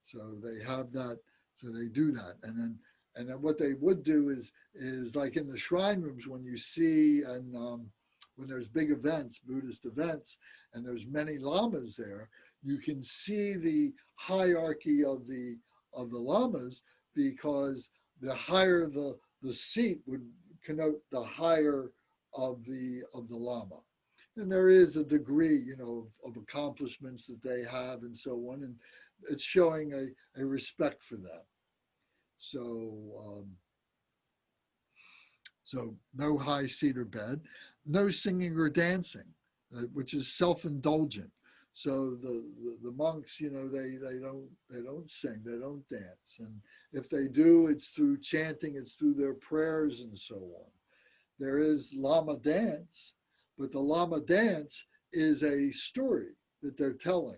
[SPEAKER 1] So they have that, so they do that. And then what they would do is like in the shrine rooms when you see, and when there's big events, Buddhist events, and there's many lamas there, you can see the hierarchy of the lamas, because the higher the seat would connote the higher of the lama. And there is a degree, of accomplishments that they have and so on. And it's showing a respect for them. So, so no high seat or bed, no singing or dancing, which is self-indulgent. So the monks, they don't sing, they don't dance, and if they do, it's through chanting, it's through their prayers and so on. There is Lama dance, but the Lama dance is a story that they're telling.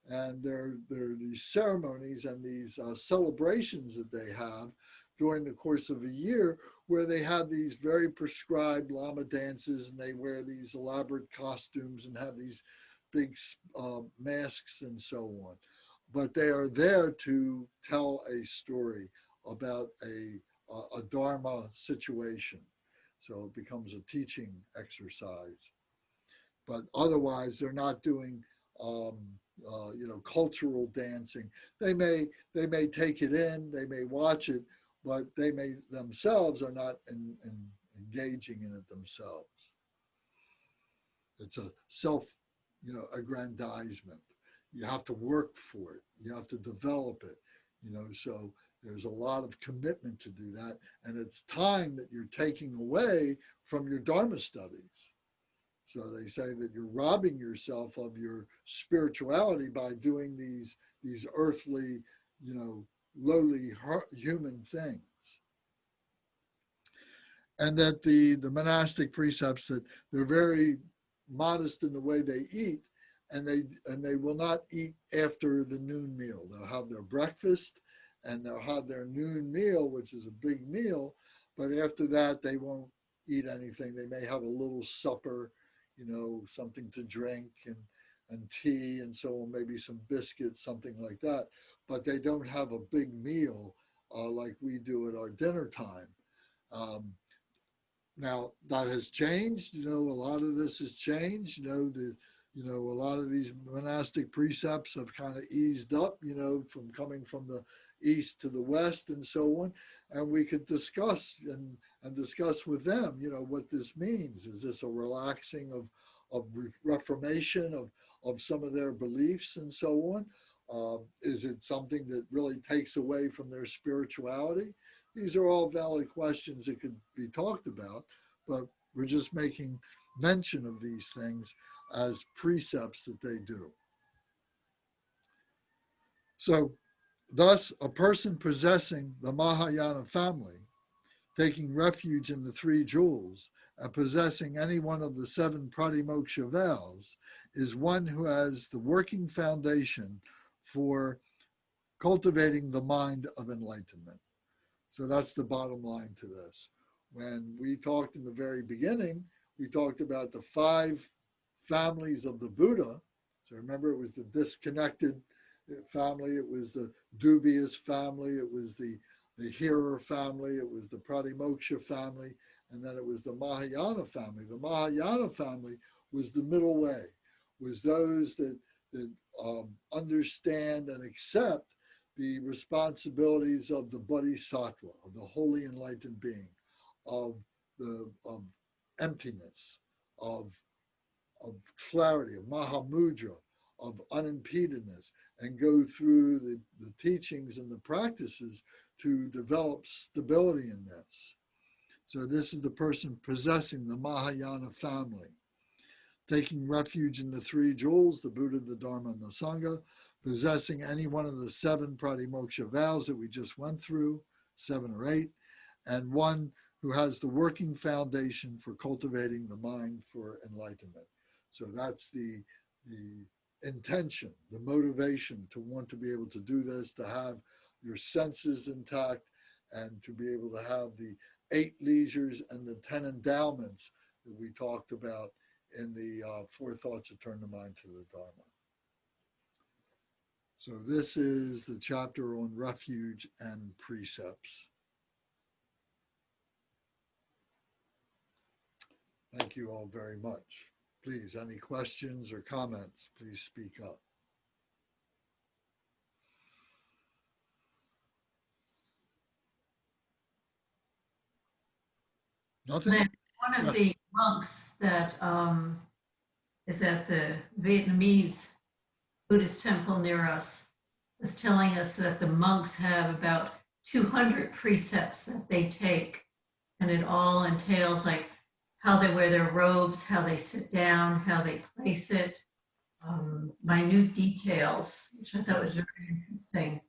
[SPEAKER 1] And there are these ceremonies and these celebrations that they have during the course of a year where they have these very prescribed Lama dances, and they wear these elaborate costumes and have these big masks and so on. But they are there to tell a story about a Dharma situation. So it becomes a teaching exercise. But otherwise, they're not doing cultural dancing. They may take it in, they may watch it, but they may themselves are not engaging in it themselves. It's a aggrandizement. You have to work for it. You have to develop it. So there's a lot of commitment to do that, and it's time that you're taking away from your Dharma studies. So they say that you're robbing yourself of your spirituality by doing these earthly, lowly human things. And that the monastic precepts, that they're very modest in the way they eat, and they will not eat after the noon meal. They'll have their breakfast and they'll have their noon meal, which is a big meal, but after that they won't eat anything. They may have a little supper, something to drink and tea and so on, maybe some biscuits, something like that. But they don't have a big meal like we do at our dinner time. Now that has changed. A lot of this has changed. A lot of these monastic precepts have kind of eased up, from coming from the east to the west and so on. And we could discuss and discuss with them, what this means. Is this a relaxing of reformation of some of their beliefs and so on? Is it something that really takes away from their spirituality? These are all valid questions that could be talked about, but we're just making mention of these things as precepts that they do. So, thus, a person possessing the Mahayana family, taking refuge in the three jewels, and possessing any one of the 7 pratimoksha vows, is one who has the working foundation for cultivating the mind of enlightenment. So that's the bottom line to this. When we talked in the very beginning, we talked about the 5 families of the Buddha. So remember, it was the disconnected family, it was the dubious family, it was the hearer family, it was the pratimoksha family, and then it was the Mahayana family. The Mahayana family was the middle way, was those that understand and accept the responsibilities of the bodhisattva, of the holy enlightened being, of emptiness, of clarity, of mahamudra, of unimpededness, and go through the teachings and the practices to develop stability in this. So this is the person possessing the Mahayana family, taking refuge in the 3 jewels, the Buddha, the Dharma, and the Sangha, possessing any one of the 7 pratimoksha vows that we just went through, 7 or 8, and one who has the working foundation for cultivating the mind for enlightenment. So that's the intention, the motivation to want to be able to do this, to have your senses intact, and to be able to have the 8 leisures and the 10 endowments that we talked about in the 4 thoughts that turn the mind to the Dharma. So this is the chapter on refuge and precepts. Thank you all very much. Please, any questions or comments, please speak up. Nothing?
[SPEAKER 5] One of
[SPEAKER 1] Yes.
[SPEAKER 5] the monks that is at the Vietnamese Buddhist temple near us was telling us that the monks have about 200 precepts that they take, and it all entails like how they wear their robes, how they sit down, how they place it, minute details, which I thought was very interesting.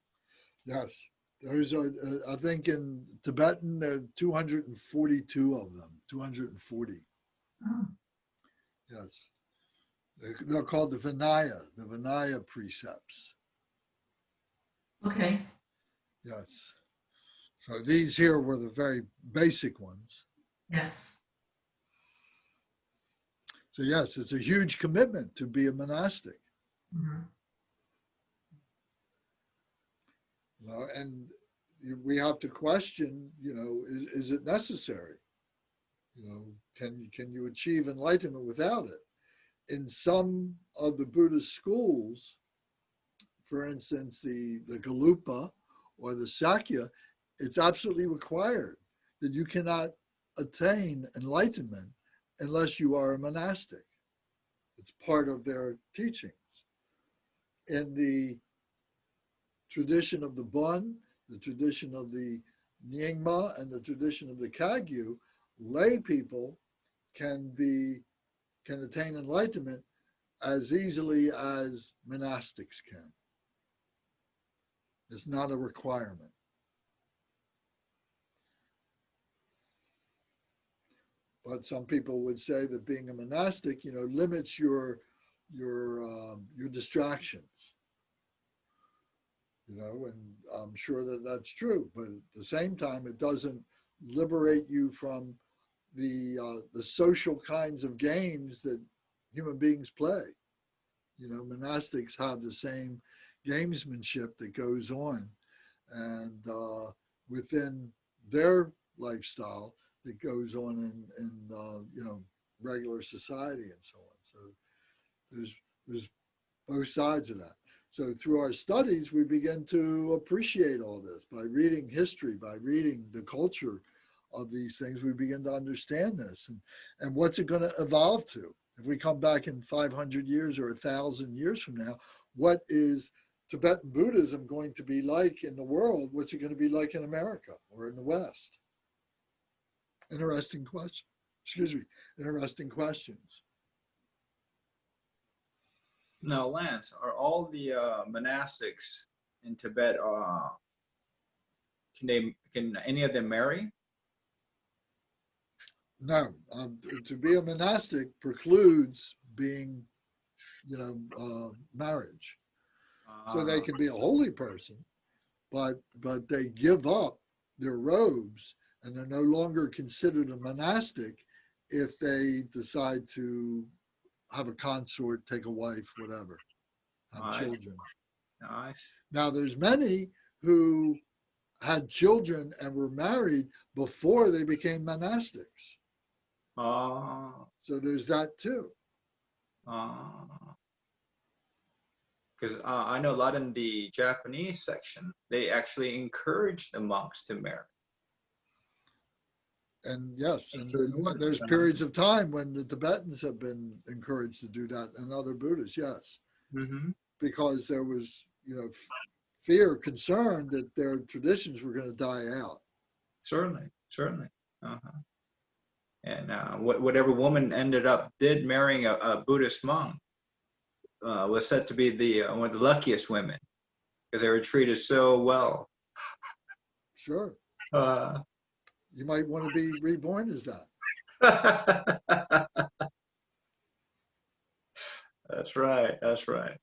[SPEAKER 1] Yes. Those are, I think in Tibetan, there are 242 of them, 240.
[SPEAKER 5] Oh,
[SPEAKER 1] Yes. They're called the Vinaya precepts.
[SPEAKER 5] okay.
[SPEAKER 1] Yes. So these here were the very basic ones.
[SPEAKER 5] Yes.
[SPEAKER 1] So yes, it's a huge commitment to be a monastic.
[SPEAKER 5] Mhm.
[SPEAKER 1] You know, and we have to question, you know, is it necessary? You know, can you achieve enlightenment without it? In some of the Buddhist schools, for instance, the Galupa or the Sakya, it's absolutely required that you cannot attain enlightenment unless you are a monastic. It's part of their teachings. In the tradition of the Bon, the tradition of the Nyingma, and the tradition of the Kagyu, lay people can attain enlightenment as easily as monastics can. It's not a requirement. But some people would say that being a monastic, you know, limits your distractions. You know, and I'm sure that that's true, but at the same time, it doesn't liberate you from the social kinds of games that human beings play. You know, monastics have the same gamesmanship that goes on, and within their lifestyle that goes on in you know, regular society and so on. So there's both sides of that. So through our studies, we begin to appreciate all this by reading history, by reading the culture of these things. We begin to understand this, and what's it going to evolve to? If we come back in 500 years or 1,000 years from now, what is Tibetan Buddhism going to be like in the world? What's it going to be like in America or in the West? Interesting question. Excuse me. Interesting questions.
[SPEAKER 6] Now, Lance, are all the monastics in Tibet, can any of them marry?
[SPEAKER 1] No, to be a monastic precludes being, you know, marriage. So they can be a holy person, but they give up their robes and they're no longer considered a monastic if they decide to have a consort, take a wife, whatever, have children.
[SPEAKER 6] Nice.
[SPEAKER 1] Now, there's many who had children and were married before they became monastics. So there's that too.
[SPEAKER 6] Because I know a lot in the Japanese section, they actually encourage the monks to marry.
[SPEAKER 1] And yes, and
[SPEAKER 6] So
[SPEAKER 1] there's periods of time when the Tibetans have been encouraged to do that, and other Buddhists, yes.
[SPEAKER 6] Mm-hmm.
[SPEAKER 1] Because there was, you know, fear, concern that their traditions were going to die out.
[SPEAKER 6] Certainly, certainly. And whatever woman did marrying a Buddhist monk was said to be one of the luckiest women because they were treated so well.
[SPEAKER 1] Sure. You might want to be reborn as that.
[SPEAKER 6] That's right. That's right.